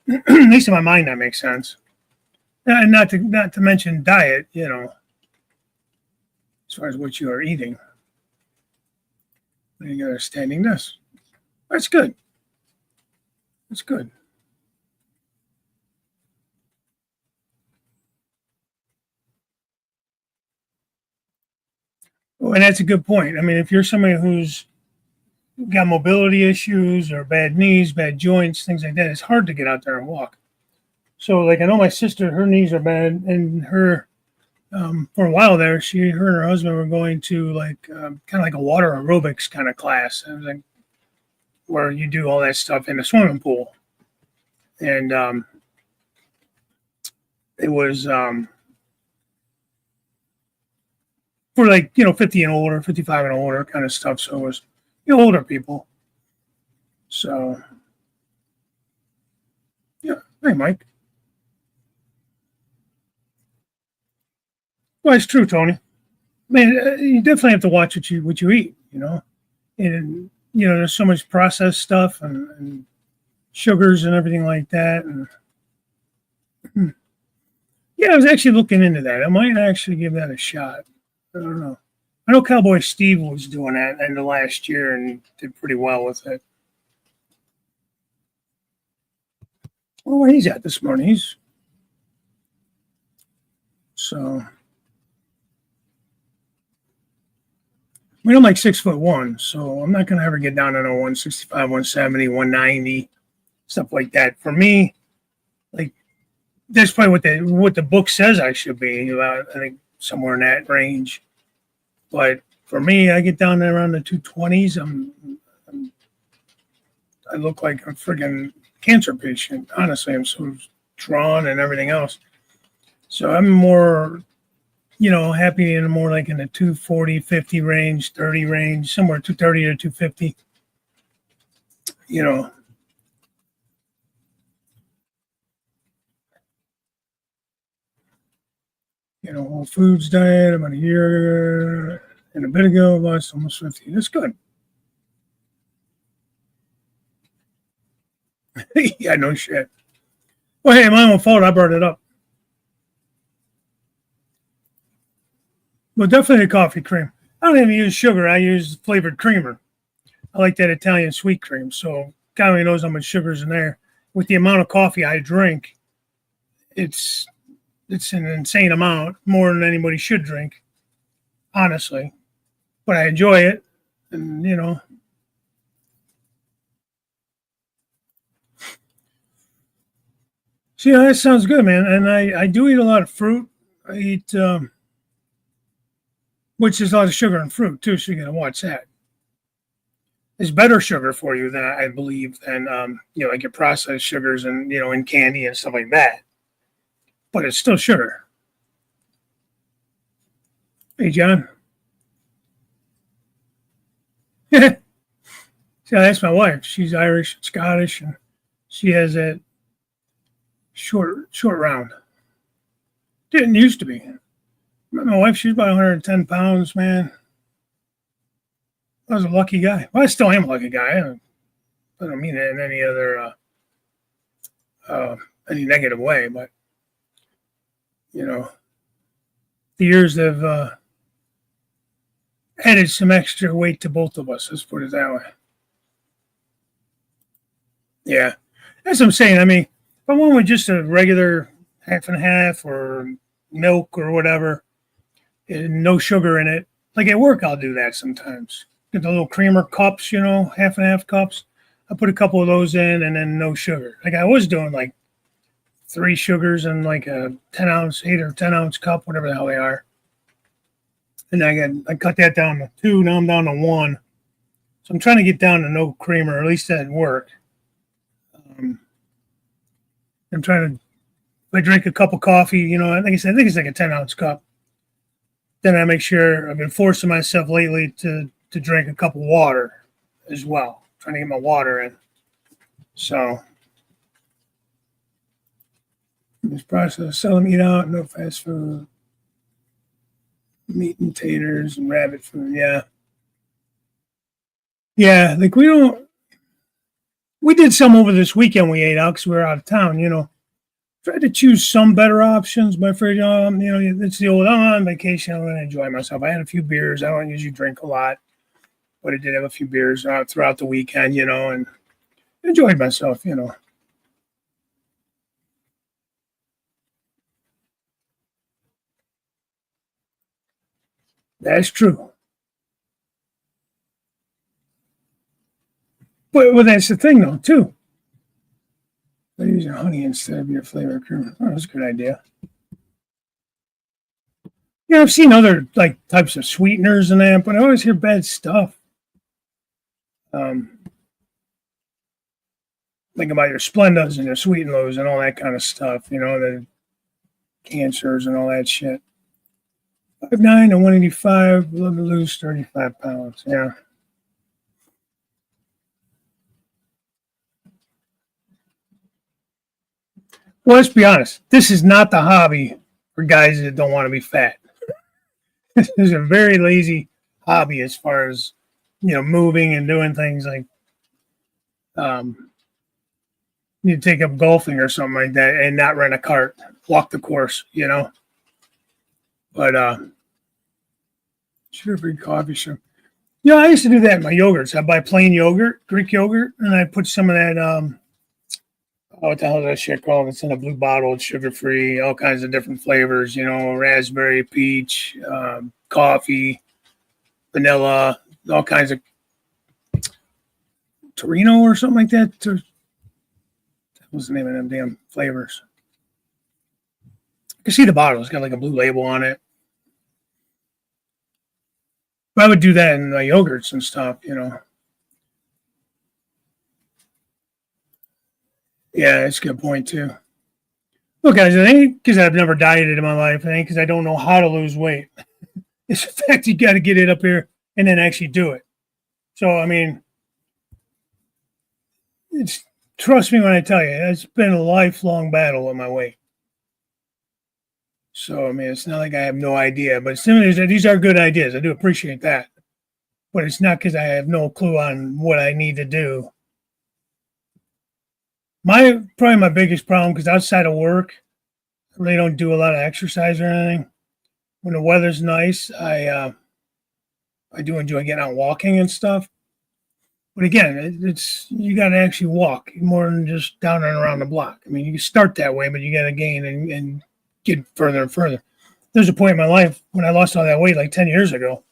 at least in my mind, that makes sense. And not to mention diet, as far as what you are eating. You got a standing this. That's good. That's good. Oh, and that's a good point. I mean, if you're somebody who's got mobility issues or bad knees, bad joints, things like that, it's hard to get out there and walk. So, like, I know my sister, her knees are bad, and her for a while there, her and her husband were going to like kind of like a water aerobics kind of class, and like where you do all that stuff in the swimming pool, and it was for like 50 and older, 55 and older kind of stuff. So it was older people. So yeah, hey Mike. Well, it's true, Tony. I mean, you definitely have to watch what you eat. And there's so much processed stuff and sugars and everything like that. And yeah, I was actually looking into that. I might actually give that a shot. I don't know. I know Cowboy Steve was doing that in the last year and did pretty well with it. Well, where he's at this morning. So. I mean, I'm like 6'1", so I'm not going to ever get down to no 165, 170, 190, stuff like that. For me, like that's probably what the book says I should be. I think somewhere in that range. But for me, I get down there around the 220s. I look like a friggin' cancer patient. Honestly, I'm so drawn and everything else. So I'm more happy in more like in the 240, 50 range, 30 range, somewhere 230 or 250. Whole foods diet about a year and a bit ago, lost almost 50. That's good. Yeah, no shit. Well, hey, my own fault. I brought it up. Well, definitely a coffee cream. I don't even use sugar. I use flavored creamer. I like that Italian sweet cream. So God only knows how much sugar's in there. With the amount of coffee I drink, it's an insane amount, more than anybody should drink, honestly. But I enjoy it, and So yeah, that sounds good, man. And I do eat a lot of fruit. I eat, which is a lot of sugar and fruit too. So you gotta watch that. It's better sugar for you than I believe than like your processed sugars and in candy and stuff like that. But it's still sugar. Hey, John. See, that's my wife. She's Irish, Scottish, and she has that short round. Didn't used to be. My wife, she's about 110 pounds, man. I was a lucky guy. Well, I still am a lucky guy. I don't mean it in any other any negative way, but the years have added some extra weight to both of us. Let's put it that way. Yeah, that's what I'm saying. I mean, if I went with just a regular half and half or milk or whatever, and no sugar in it, like at work, I'll do that sometimes. Get the little creamer cups, half and half cups. I put a couple of those in and then no sugar. Like I was doing like 3 sugars and like a 10-ounce, 8 or 10-ounce cup, whatever the hell they are. And I cut that down to 2. Now I'm down to 1. So I'm trying to get down to no creamer, at least at work. I'm trying to If I drink a cup of coffee, you know, I think it's like a 10-ounce cup. Then I make sure I've been forcing myself lately to drink a cup of water as well, trying to get my water in. So this process, selling meat out, no fast food, meat and taters and rabbit food. Yeah, yeah. Like we don't. We did some over this weekend. We ate out because we were out of town. You know, tried to choose some better options. My friend, you know, it's the old. I'm on vacation. I'm going to enjoy myself. I had a few beers. I don't usually drink a lot, but I did have a few beers throughout the weekend. You know, and enjoyed myself. You know. That's true. But well, that's the thing, though, too. They're using honey instead of your flavor cream. Oh, that's a good idea. Yeah, I've seen other like types of sweeteners and that, but I always hear bad stuff. Um, like about your Splendas and your Sweet and Lows and all that kind of stuff. You know, the cancers and all that shit. 5'9" to 185, love to lose 35 pounds. Yeah. Well, let's be honest. This is not the hobby for guys that don't want to be fat. This is a very lazy hobby as far as, you know, moving and doing things like um, you take up golfing or something like that and not rent a cart, walk the course, you know. But sugar-free coffee shop. You know, I used to do that in my yogurts. I buy plain yogurt, Greek yogurt, and I put some of that what the hell is that shit called? It's in a blue bottle. It's sugar free, all kinds of different flavors. You know, raspberry, peach, coffee, vanilla, all kinds of Torino or something like that. What's the name of them damn flavors? You can see the bottle. It's got like a blue label on it. But I would do that in yogurts and stuff. You know. Yeah, that's a good point too. Look, guys, it ain't because I've never dieted in my life. It ain't because I don't know how to lose weight. It's the fact you got to get it up here and then actually do it. So, I mean, it's trust me when I tell you, it's been a lifelong battle with my weight. So, I mean, it's not like I have no idea, but these are good ideas. I do appreciate that. But it's not because I have no clue on what I need to do. Probably my biggest problem, because outside of work, I really don't do a lot of exercise or anything. When the weather's nice, I do enjoy getting out walking and stuff. But again, it's you got to actually walk more than just down and around the block. I mean, you can start that way, but you got to gain and get further and further. There's a point in my life when I lost all that weight like 10 years ago.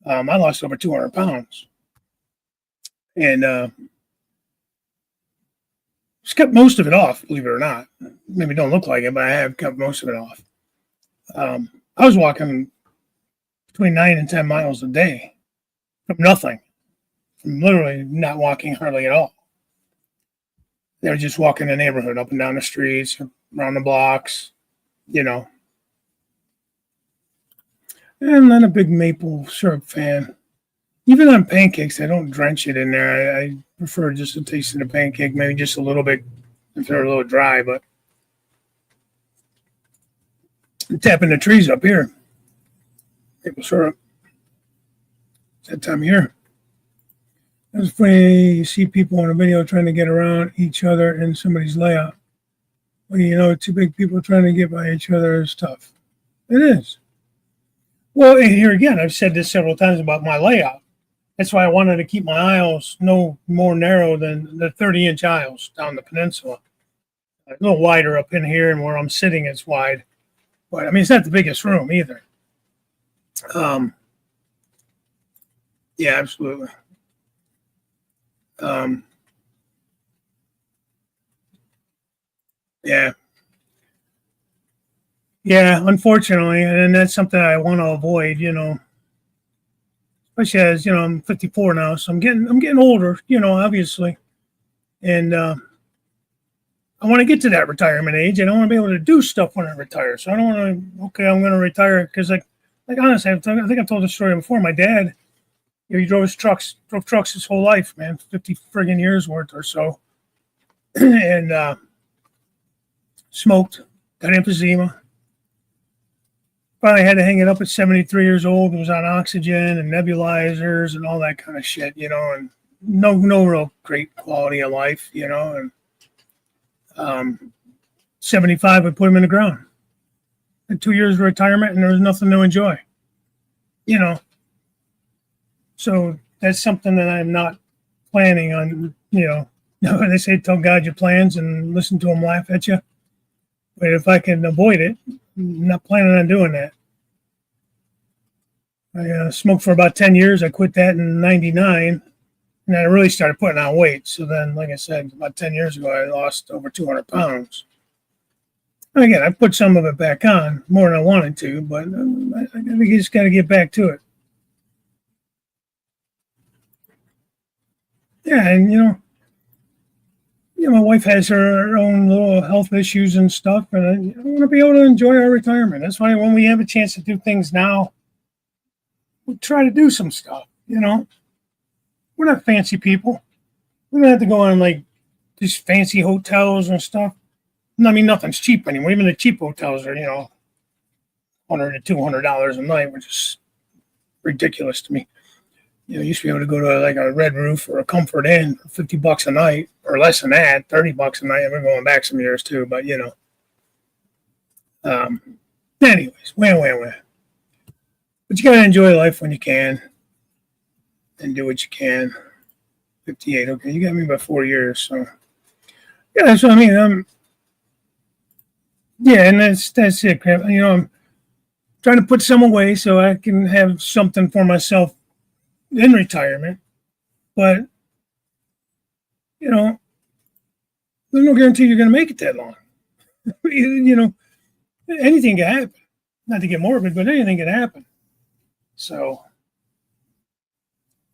I lost over 200 pounds. And just kept most of it off, believe it or not. Maybe don't look like it, but I have kept most of it off. I was walking between 9 and 10 miles a day from nothing, from literally not walking hardly at all. They were just walking the neighborhood, up and down the streets, around the blocks, you know. And I'm not a big maple syrup fan. Even on pancakes, I don't drench it in there. I prefer just a taste of the pancake, maybe just a little bit if they're a little dry. But I'm tapping the trees up here. Maple syrup. It's that time of year. It's funny you see people on a video trying to get around each other in somebody's layout. Well, you know, two big people trying to get by each other is tough. It is. Well, and here again, I've said this several times about my layout. That's why I wanted to keep my aisles no more narrow than the 30-inch aisles down the peninsula. A little wider up in here, and where I'm sitting, it's wide. But I mean, it's not the biggest room either. Yeah, absolutely. Um, yeah, yeah. Unfortunately, and that's something I want to avoid. You know, especially as you know, I'm 54 now, so I'm getting older. You know, obviously, and I want to get to that retirement age, and I want to be able to do stuff when I retire. So I don't want to. Okay, I'm going to retire because, like honestly, I think I've told this story before. My dad, he drove trucks his whole life, man, 50 friggin' years worth or so, and smoked, got emphysema. Finally had to hang it up at 73 years old. It was on oxygen and nebulizers and all that kind of shit, and no real great quality of life, and 75 would put him in the ground. And 2 years of retirement and there was nothing to enjoy, So that's something that I'm not planning on, they say tell God your plans and listen to him laugh at you. But if I can avoid it, I'm not planning on doing that. I smoked for about 10 years. I quit that in 99. And I really started putting on weight. So then, like I said, about 10 years ago, I lost over 200 pounds. And again, I put some of it back on, more than I wanted to, but I think you just got to get back to it. Yeah, and my wife has her own little health issues and stuff, and I want to be able to enjoy our retirement. That's why when we have a chance to do things now, we try to do some stuff, We're not fancy people. We don't have to go on like these fancy hotels and stuff. I mean, nothing's cheap anymore. Even the cheap hotels are, $100 to $200 a night, which is ridiculous to me. You used to be able to go to like a Red Roof or a Comfort Inn for $50 a night, or less than that, $30 a night. I've been going back some years too, but anyways, wah. But you gotta enjoy life when you can, and do what you can. 58, okay, you got me about 4 years, so yeah, that's what I mean. Yeah, and that's it, crap. I'm trying to put some away so I can have something for myself in retirement, but there's no guarantee you're going to make it that long. Anything can happen. Not to get morbid, but anything can happen. So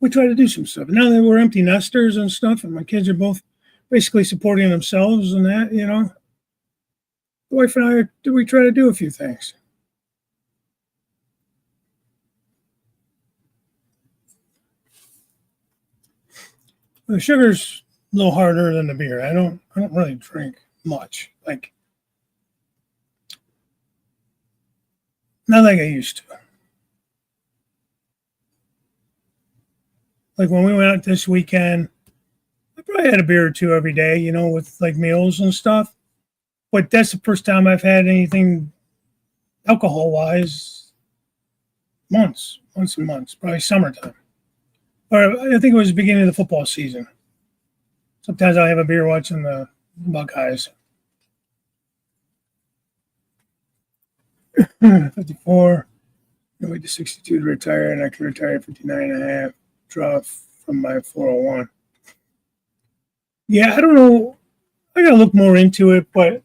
we try to do some stuff. Now that we're empty nesters and stuff, and my kids are both basically supporting themselves and that, the wife and I, we try to do a few things. The sugar's a little harder than the beer. I don't really drink much. Like, not like I used to. Like when we went out this weekend, I probably had a beer or two every day, with like meals and stuff. But that's the first time I've had anything alcohol-wise months and months, probably summertime. Or I think it was the beginning of the football season. Sometimes I'll have a beer watching the Buckeyes. 54. I wait to 62 to retire, and I can retire at 59 and a half. Draw from my 401. Yeah, I don't know. I got to look more into it, but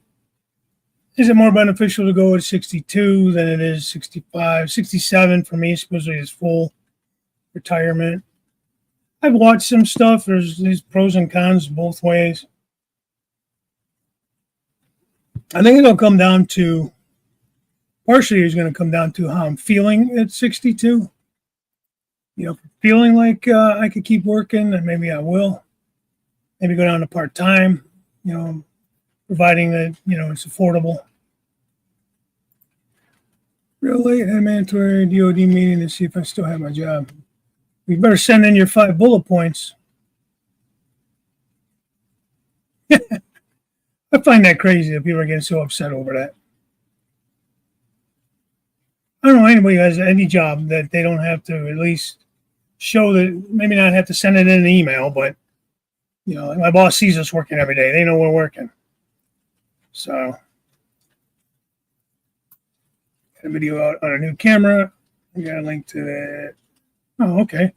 is it more beneficial to go at 62 than it is 65? 67 for me supposedly is full retirement. I've watched some stuff. There's these pros and cons both ways. I think it'll come down to, partially it's going to come down to how I'm feeling at 62. Feeling like I could keep working, and maybe I will. Maybe go down to part-time, providing that, it's affordable. Real late, had a mandatory DOD meeting to see if I still have my job. You better send in your 5 bullet points. I find that crazy that people are getting so upset over that. I don't know anybody who has any job that they don't have to at least show that, maybe not have to send it in an email, but, my boss sees us working every day. They know we're working. So, got a video out on a new camera. I got a link to that. Oh, okay.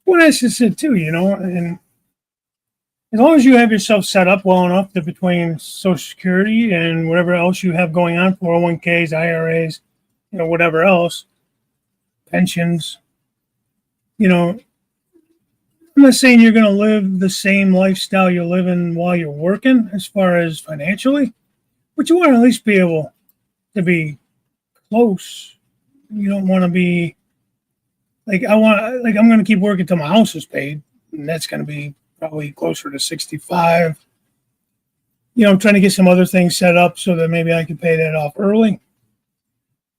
Well, that's just it too, and as long as you have yourself set up well enough that between Social Security and whatever else you have going on, 401ks, IRAs, whatever else, pensions, I'm not saying you're going to live the same lifestyle you're living while you're working as far as financially, but you want to at least be able to be close. You don't want to be I'm going to keep working till my house is paid, and that's going to be probably closer to 65. I'm trying to get some other things set up so that maybe I can pay that off early.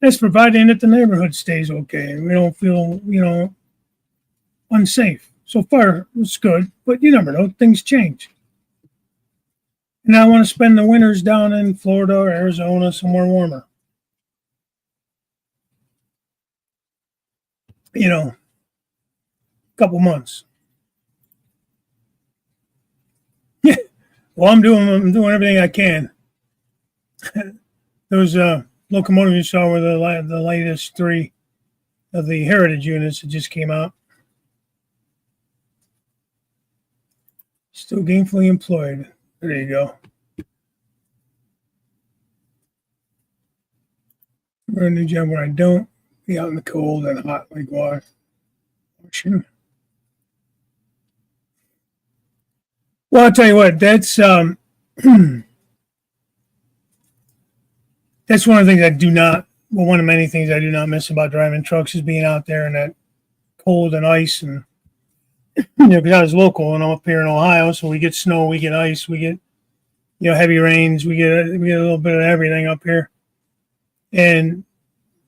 That's providing that the neighborhood stays okay and we don't feel, unsafe. So far, it's good, but you never know. Things change. And I want to spend the winters down in Florida or Arizona, somewhere warmer. A couple months. Yeah. Well, I'm doing everything I can. Those locomotives you saw were the latest 3 of the heritage units that just came out. Still gainfully employed. There you go. For a new job where I don't be out in the cold and hot like washing. Well, I'll tell you what. That's that's one of the things I do not. Well, one of many things I do not miss about driving trucks is being out there in that cold and ice, and because I was local and I'm up here in Ohio, so we get snow, we get ice, we get heavy rains, we get a little bit of everything up here, and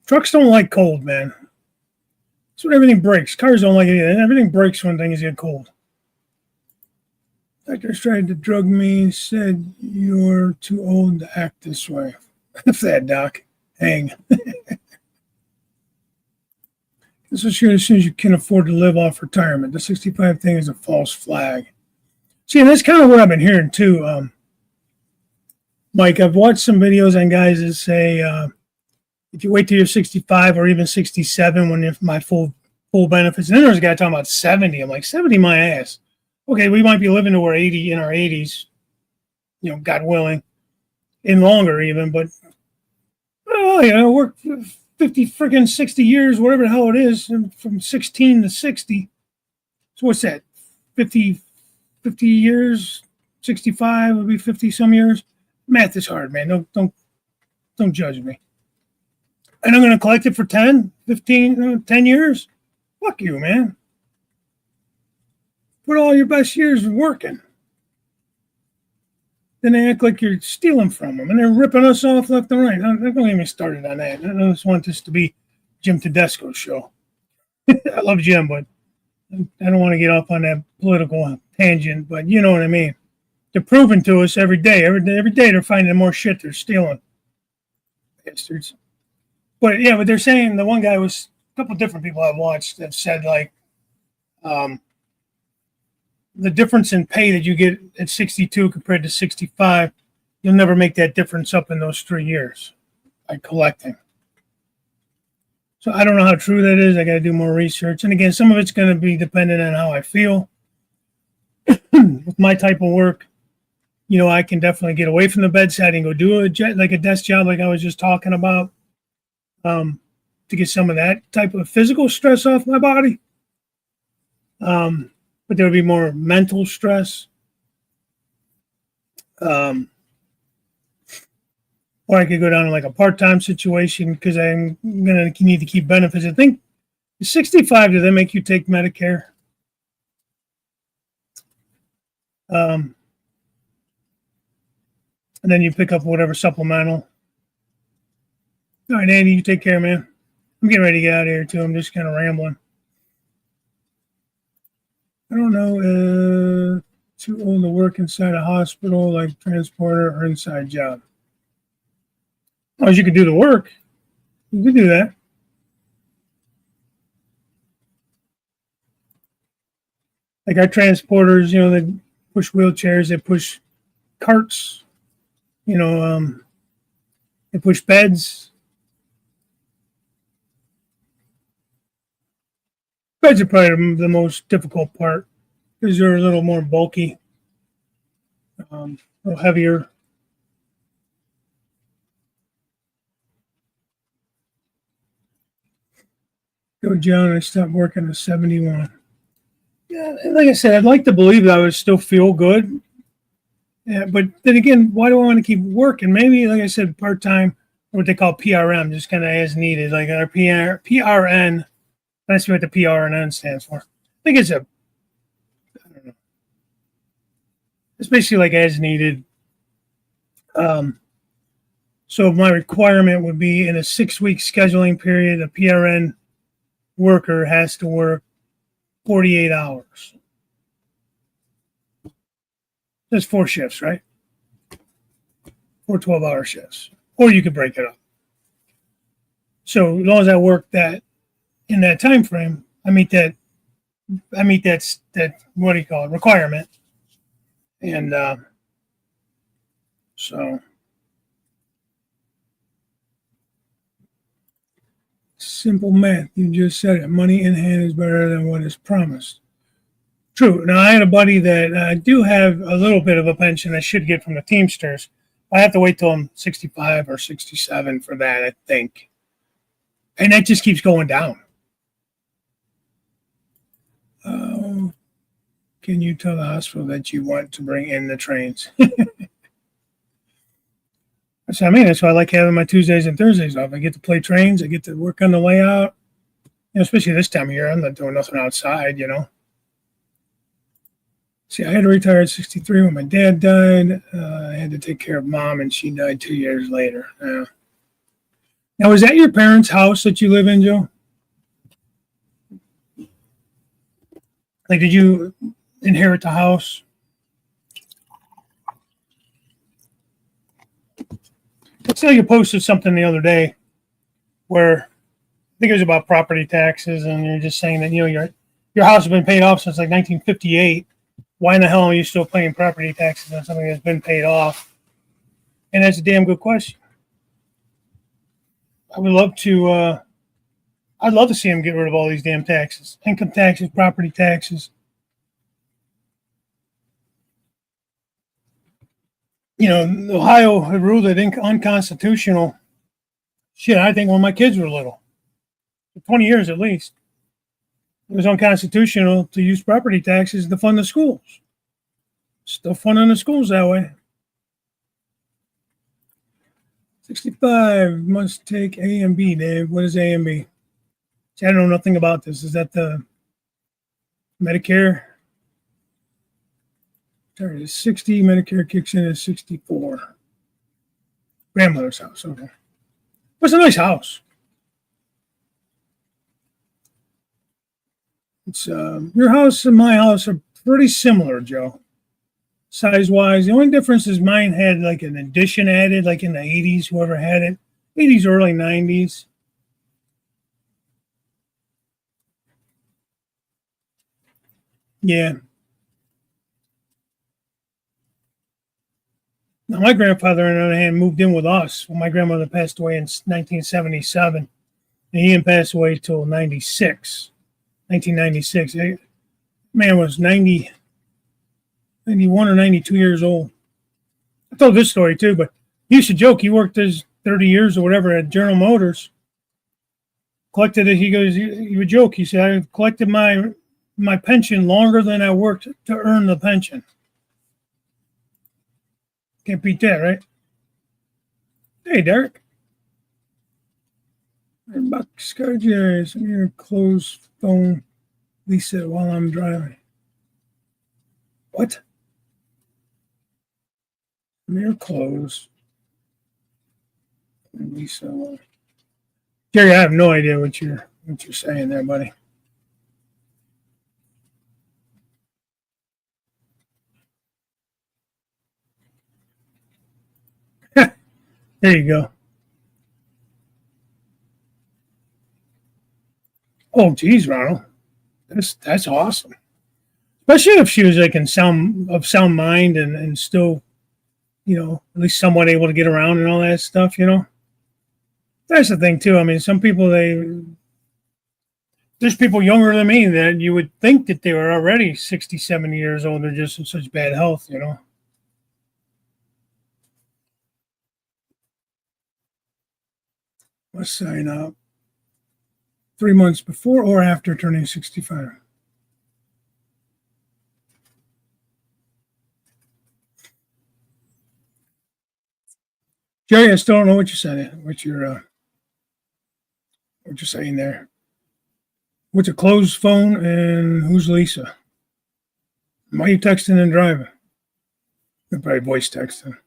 trucks don't like cold, man. That's when everything breaks. Cars don't like it either. Everything breaks when things get cold. Doctors tried to drug me, said you're too old to act this way. F that, doc. Hang. This is sure as soon as you can afford to live off retirement. The 65 thing is a false flag. See, and that's kind of what I've been hearing too. Mike, I've watched some videos on guys that say if you wait till you're 65 or even 67 when if my full benefits, and then there's a guy talking about 70. I'm like, 70 my ass. Okay, we might be living to we're 80 in our 80s, God willing, and longer even, but work 50 freaking 60 years, whatever the hell it is, from 16 to 60. So what's that? 50 years, 65 would be 50 some years. Math is hard, man. Don't judge me. And I'm going to collect it for 10, 15, 10 years? Fuck you, man. Put all your best years working. Then they act like you're stealing from them, and they're ripping us off left and right. Don't get me started on that. I just want this to be Jim Tedesco's show. I love Jim, but I don't want to get off on that political tangent, but you know what I mean. They're proving to us every day. Every day they're finding more shit they're stealing. Bastards. But yeah, but they're saying the one guy was a couple different people I've watched that said like the difference in pay that you get at 62 compared to 65, you'll never make that difference up in those 3 years by collecting. So I don't know how true that is. I got to do more research. And again, some of it's going to be dependent on how I feel. With my type of work, I can definitely get away from the bedside and go do a desk job like I was just talking about to get some of that type of physical stress off my body. But there would be more mental stress. Or I could go down to like a part-time situation because I'm going to need to keep benefits. I think 65, do they make you take Medicare? And then you pick up whatever supplemental. All right, Andy, you take care, man. I'm getting ready to get out of here, too. I'm just kind of rambling. I don't know, too old to work inside a hospital, like transporter or inside job. As long as you can do the work, you can do that. Like our transporters, they push wheelchairs, they push carts, they push beds. Beds are probably the most difficult part because they're a little more bulky, a little heavier. Go, John. I stopped working at 71. Yeah, like I said, I'd like to believe that I would still feel good. Yeah, but then again, why do I want to keep working? Maybe, like I said, part time, what they call PRM, just kind of as needed, like our PRN. Let's see what the PRN stands for. I think it's a, it's basically like as needed. Um, so my requirement would be in a 6 week scheduling period, a PRN worker has to work 48 hours. That's 4 shifts, right? 4 12-hour shifts. Or you could break it up. So as long as I work that in that time frame, I meet that what do you call it, requirement. And so simple math. You just said it. Money in hand is better than what is promised. True. Now I had a buddy that I do have a little bit of a pension I should get from the Teamsters. I have to wait till I'm 65 or 67 for that, I think. And that just keeps going down. Can you tell the hospital that you want to bring in the trains? So I mean, that's why I like having my Tuesdays and Thursdays off. I get to play trains. I get to work on the layout. Especially this time of year, I'm not doing nothing outside. See, I had to retire at 63 when my dad died. I had to take care of mom, and she died 2 years later. Now, is that your parents' house that you live in, Joe? Like, did you inherit the house? It's like you posted something the other day where I think it was about property taxes, and you're just saying that your house has been paid off since like 1958. Why in the hell are you still paying property taxes on something that's been paid off? And that's a damn good question. I would love to. I'd love to see them get rid of all these damn taxes, income taxes, property taxes. Ohio had ruled it unconstitutional. Shit, I think when my kids were little, for 20 years at least, it was unconstitutional to use property taxes to fund the schools. Still funding the schools that way. 65 must take A and B, Dave. What is A and B? See, I don't know nothing about this. Is that the Medicare? Sorry, it's 60. Medicare kicks in at 64. Grandmother's house. Okay. It's a nice house. It's your house and my house are pretty similar, Joe. Size-wise, the only difference is mine had like an addition added, like in the 80s, whoever had it. 80s, early 90s. Yeah. Now, my grandfather, on the other hand, moved in with us when my grandmother passed away in 1977. And he didn't pass away till 1996. Man was 91 or 92 years old. I told this story too, but he used to joke. He worked his 30 years or whatever at General Motors. Collected it. He goes, he would joke. He said, I collected my pension longer than I worked to earn the pension. Can't beat that, right? Hey, Derek. Bucks Cards, your closed phone, Lisa, while I'm driving. What? They're closed. Lisa. Jerry, I have no idea what you're saying there, buddy. There you go. Oh, geez, Ronald, that's awesome. Especially if she was like in sound mind and still, at least somewhat able to get around and all that stuff. That's the thing too. I mean, some people there's people younger than me that you would think that they were already 60, 70 years old. They're just in such bad health. Must sign up 3 months before or after turning 65. Jerry, I still don't know what you're saying. What you're saying there. What's a closed phone and who's Lisa? Why are you texting and driving? You're probably voice texting.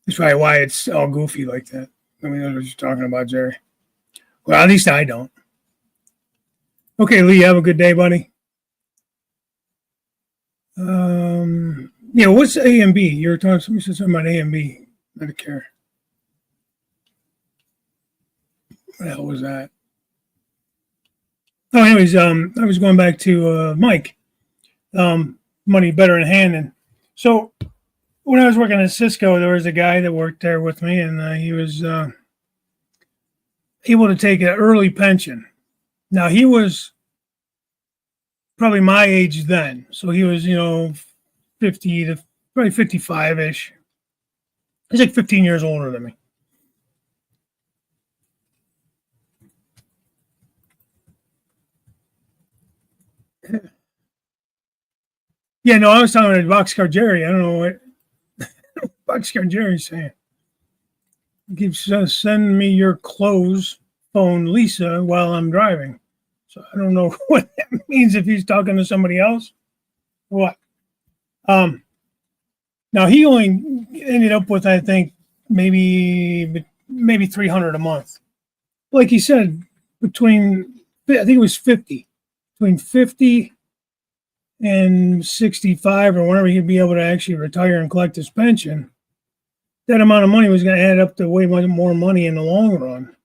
That's probably why it's all goofy like that. Nobody knows what you're talking about, Jerry. Well, at least I don't. Okay, Lee, have a good day, buddy. What's A and B? You were talking. Somebody said something about A and B Medicare. What the hell was that? Oh, anyways, I was going back to Mike. Money better in hand, and so when I was working at Cisco, there was a guy that worked there with me, and he was able to take an early pension. Now he was probably my age then, so he was 50 to probably 55-ish. He's like 15 years older than me. Yeah, no, I was talking about Boxcar Jerry. I don't know what Boxcar Jerry's saying. He says, send me your clothes, phone Lisa, while I'm driving. So I don't know what that means, if he's talking to somebody else. What? Now he only ended up with, I think, maybe $300 a month. Like he said, I think it was 50. Between 50 and 65 or whenever he'd be able to actually retire and collect his pension, that amount of money was going to add up to way more money in the long run.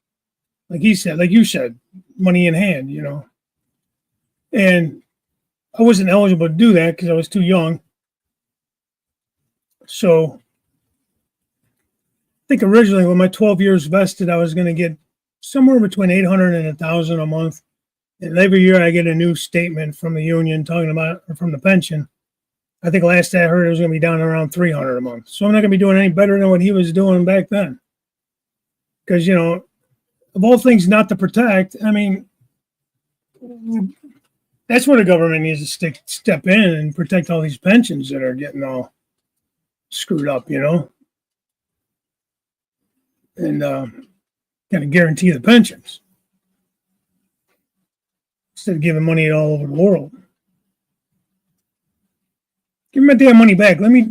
Like he said, like you said, money in hand, And I wasn't eligible to do that because I was too young. So I think originally when my 12 years vested, I was going to get somewhere between $800 and $1,000 a month. And every year I get a new statement from the union talking about, or from the pension. I think last I heard it was going to be down around $300 a month. So I'm not going to be doing any better than what he was doing back then. Because, of all things not to protect, I mean, that's where the government needs to step in and protect all these pensions that are getting all screwed up, and kind of guarantee the pensions instead of giving money all over the world. Give me my damn money back. Let me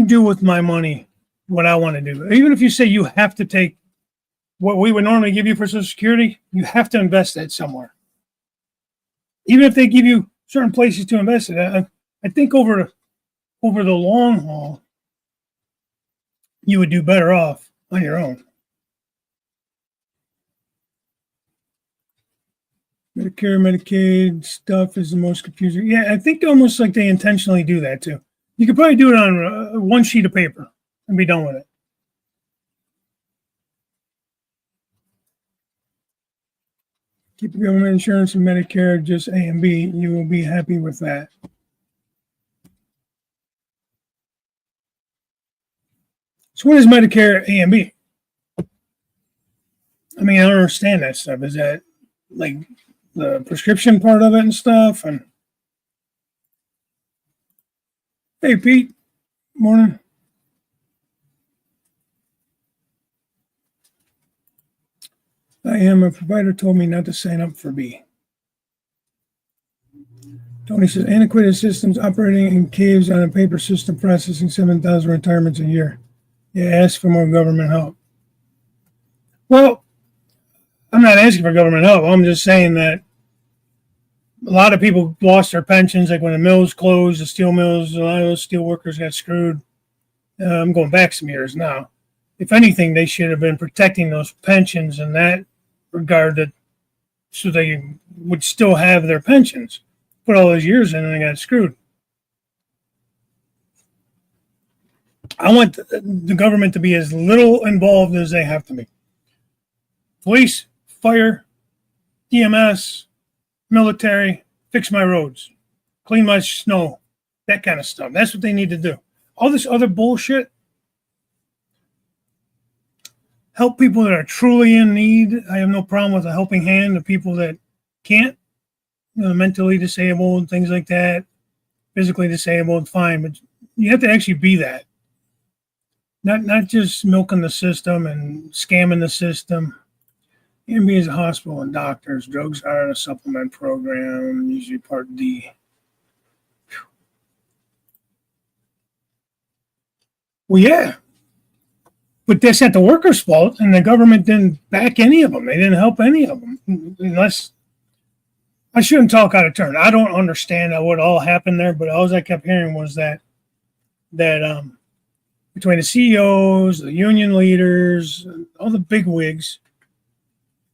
do with my money what I want to do. Even if you say you have to take what we would normally give you for Social Security, you have to invest that somewhere. Even if they give you certain places to invest it, I think over the long haul, you would do better off on your own. Medicare, Medicaid stuff is the most confusing. Yeah, I think almost like they intentionally do that too. You could probably do it on one sheet of paper and be done with it. Keep the government insurance and Medicare just A and B. You will be happy with that. So what is Medicare A and B? I mean, I don't understand that stuff. Is that like the prescription part of it and stuff? And hey, Pete, morning. I am a provider told me not to sign up for B. Tony says antiquated systems operating in caves on a paper system processing 7,000 retirements a year. Yeah, ask for more government help. Well, I'm not asking for government help. I'm just saying that a lot of people lost their pensions, like when the mills closed, the steel mills, a lot of those steel workers got screwed. I'm going back some years now. If anything, they should have been protecting those pensions in that regard, so they would still have their pensions. Put all those years in and they got screwed. I want the government to be as little involved as they have to be. Police, fire, EMS, military, fix my roads, clean my snow, that kind of stuff. That's what they need to do. All this other bullshit, help people that are truly in need. I have no problem with a helping hand to people that can't, mentally disabled, things like that, physically disabled, fine. But you have to actually be that. Not just milking the system and scamming the system. MBA's a hospital and doctors. Drugs are in a supplement program, usually Part D. Well, yeah, but that's not the workers' fault, and the government didn't back any of them. They didn't help any of them, unless I shouldn't talk out of turn. I don't understand what all happened there, but all I kept hearing was that between the CEOs, the union leaders, all the big wigs,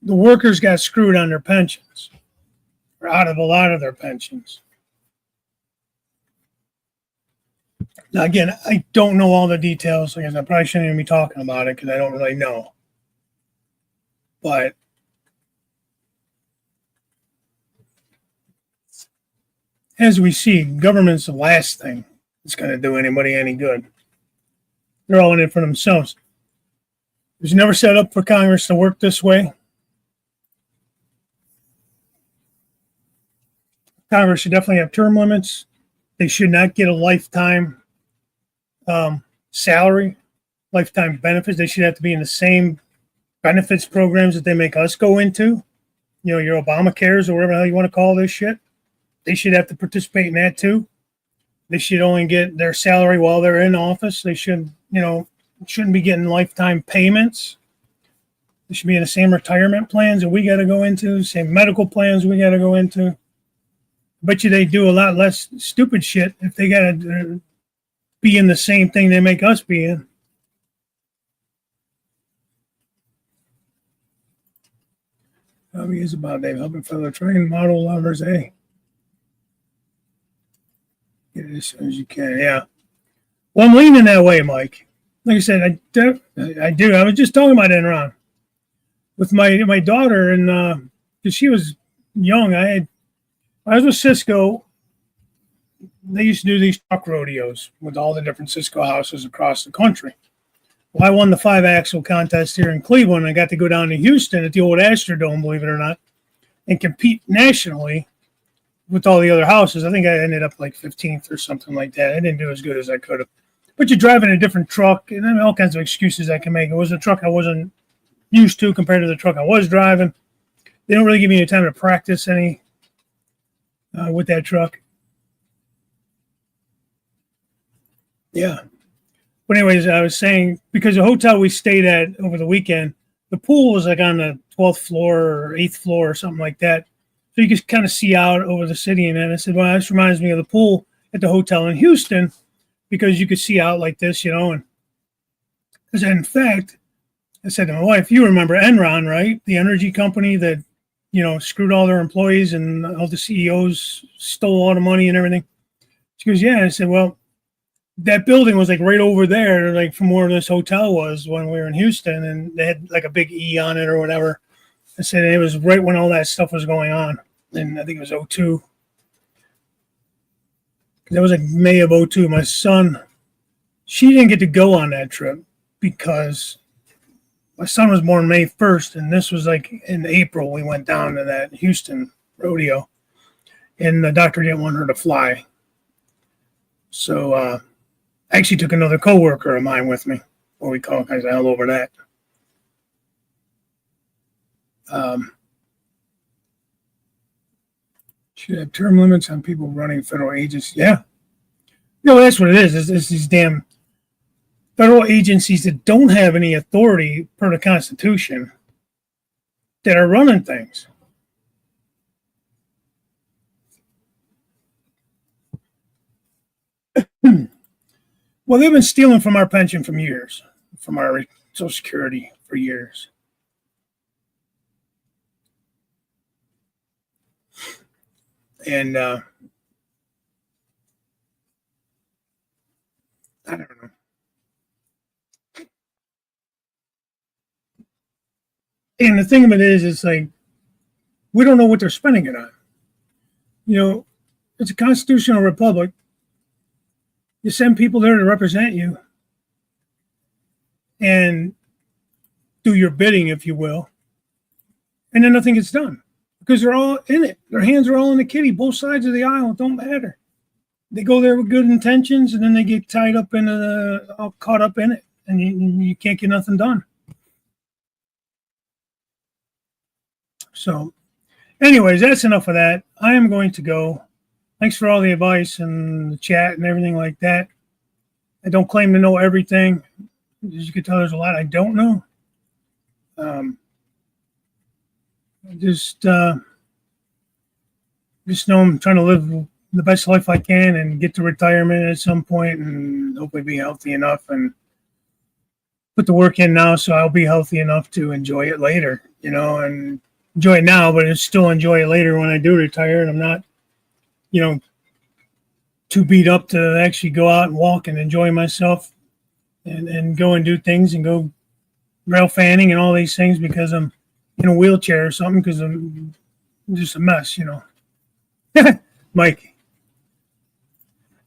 the workers got screwed on their pensions, or out of a lot of their pensions. Now, again, I don't know all the details. I guess I probably shouldn't even be talking about it because I don't really know. But as we see, government's the last thing that's going to do anybody any good. They're all in it for themselves. It was never set up for Congress to work this way. Congress should definitely have term limits. They should not get a lifetime salary, lifetime benefits. They should have to be in the same benefits programs that they make us go into. You know, your Obamacares or whatever the hell you want to call this shit. They should have to participate in that too. They should only get their salary while they're in office. They shouldn't be getting lifetime payments. They should be in the same retirement plans that we got to go into, same medical plans we got to go into. I bet you they do a lot less stupid shit if they got to be in the same thing they make us be in. Hobby is about Dave helping fellow train model lovers, hey. Get it as soon as you can, yeah. Well, I'm leaning that way, Mike. Like I said, I do. I was just talking about Enron with my daughter, and because she was young, I was with Cisco. They used to do these truck rodeos with all the different Cisco houses across the country. Well, I won the 5-axle contest here in Cleveland. I got to go down to Houston at the old Astrodome, believe it or not, and compete nationally with all the other houses. I think I ended up like 15th or something like that. I didn't do as good as I could have. But you're driving a different truck, and then all kinds of excuses I can make. It was a truck I wasn't used to compared to the truck I was driving. They don't really give me any time to practice any with that truck. Yeah. But anyways, I was saying, because the hotel we stayed at over the weekend, the pool was like on the 12th floor or 8th floor or something like that. So you could kind of see out over the city. And then I said, well, this reminds me of the pool at the hotel in Houston, because you could see out like this, you know. And in fact, I said to my wife, you remember Enron, right? The energy company that, you know, screwed all their employees and all the CEOs stole all the money and everything. She goes, yeah. I said, well, that building was like right over there, like from where this hotel was when we were in Houston, and they had like a big E on it or whatever. I said it was right when all that stuff was going on. And I think it was 2002. That was like May of 2002. My son, she didn't get to go on that trip because my son was born May 1st, and this was like in April. We went down to that Houston rodeo, and the doctor didn't want her to fly. So I actually took another coworker of mine with me. What we call kinds of hell over that. Should have term limits on people running federal agencies. Yeah. No, that's what it is. It's these damn federal agencies that don't have any authority per the Constitution that are running things. Well, they've been stealing from our pension from years, from our Social Security for years. And I don't know. And the thing of it is, it's like, we don't know what they're spending it on. You know, it's a constitutional republic. You send people there to represent you and do your bidding, if you will. And then nothing gets done because they're all in it. Their hands are all in the kitty. Both sides of the aisle. It don't matter. They go there with good intentions, and then they get tied up all caught up in it. and you can't get nothing done. So, anyways, that's enough of that. I am going to go. Thanks for all the advice and the chat and everything like that. I don't claim to know everything. As you can tell, there's a lot I don't know. Just know I'm trying to live the best life I can and get to retirement at some point and hopefully be healthy enough and put the work in now so I'll be healthy enough to enjoy it later, and enjoy it now, but still enjoy it later when I do retire and I'm not, too beat up to actually go out and walk and enjoy myself and go and do things and go rail fanning and all these things because I'm in a wheelchair or something because I'm just a mess, Mike.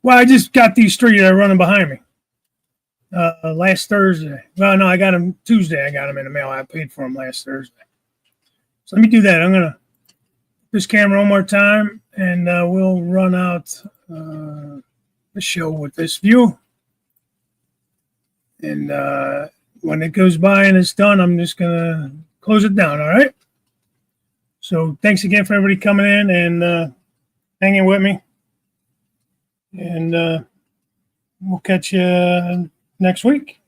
Well, I just got these three that are running behind me. Last Thursday. Well, no, I got them Tuesday. I got them in the mail. I paid for them last Thursday. So let me do that. I'm going to this camera one more time and we'll run out the show with this view. And when it goes by and it's done, I'm just going to close it down. All right. So thanks again for everybody coming in and hanging with me. And we'll catch you next week.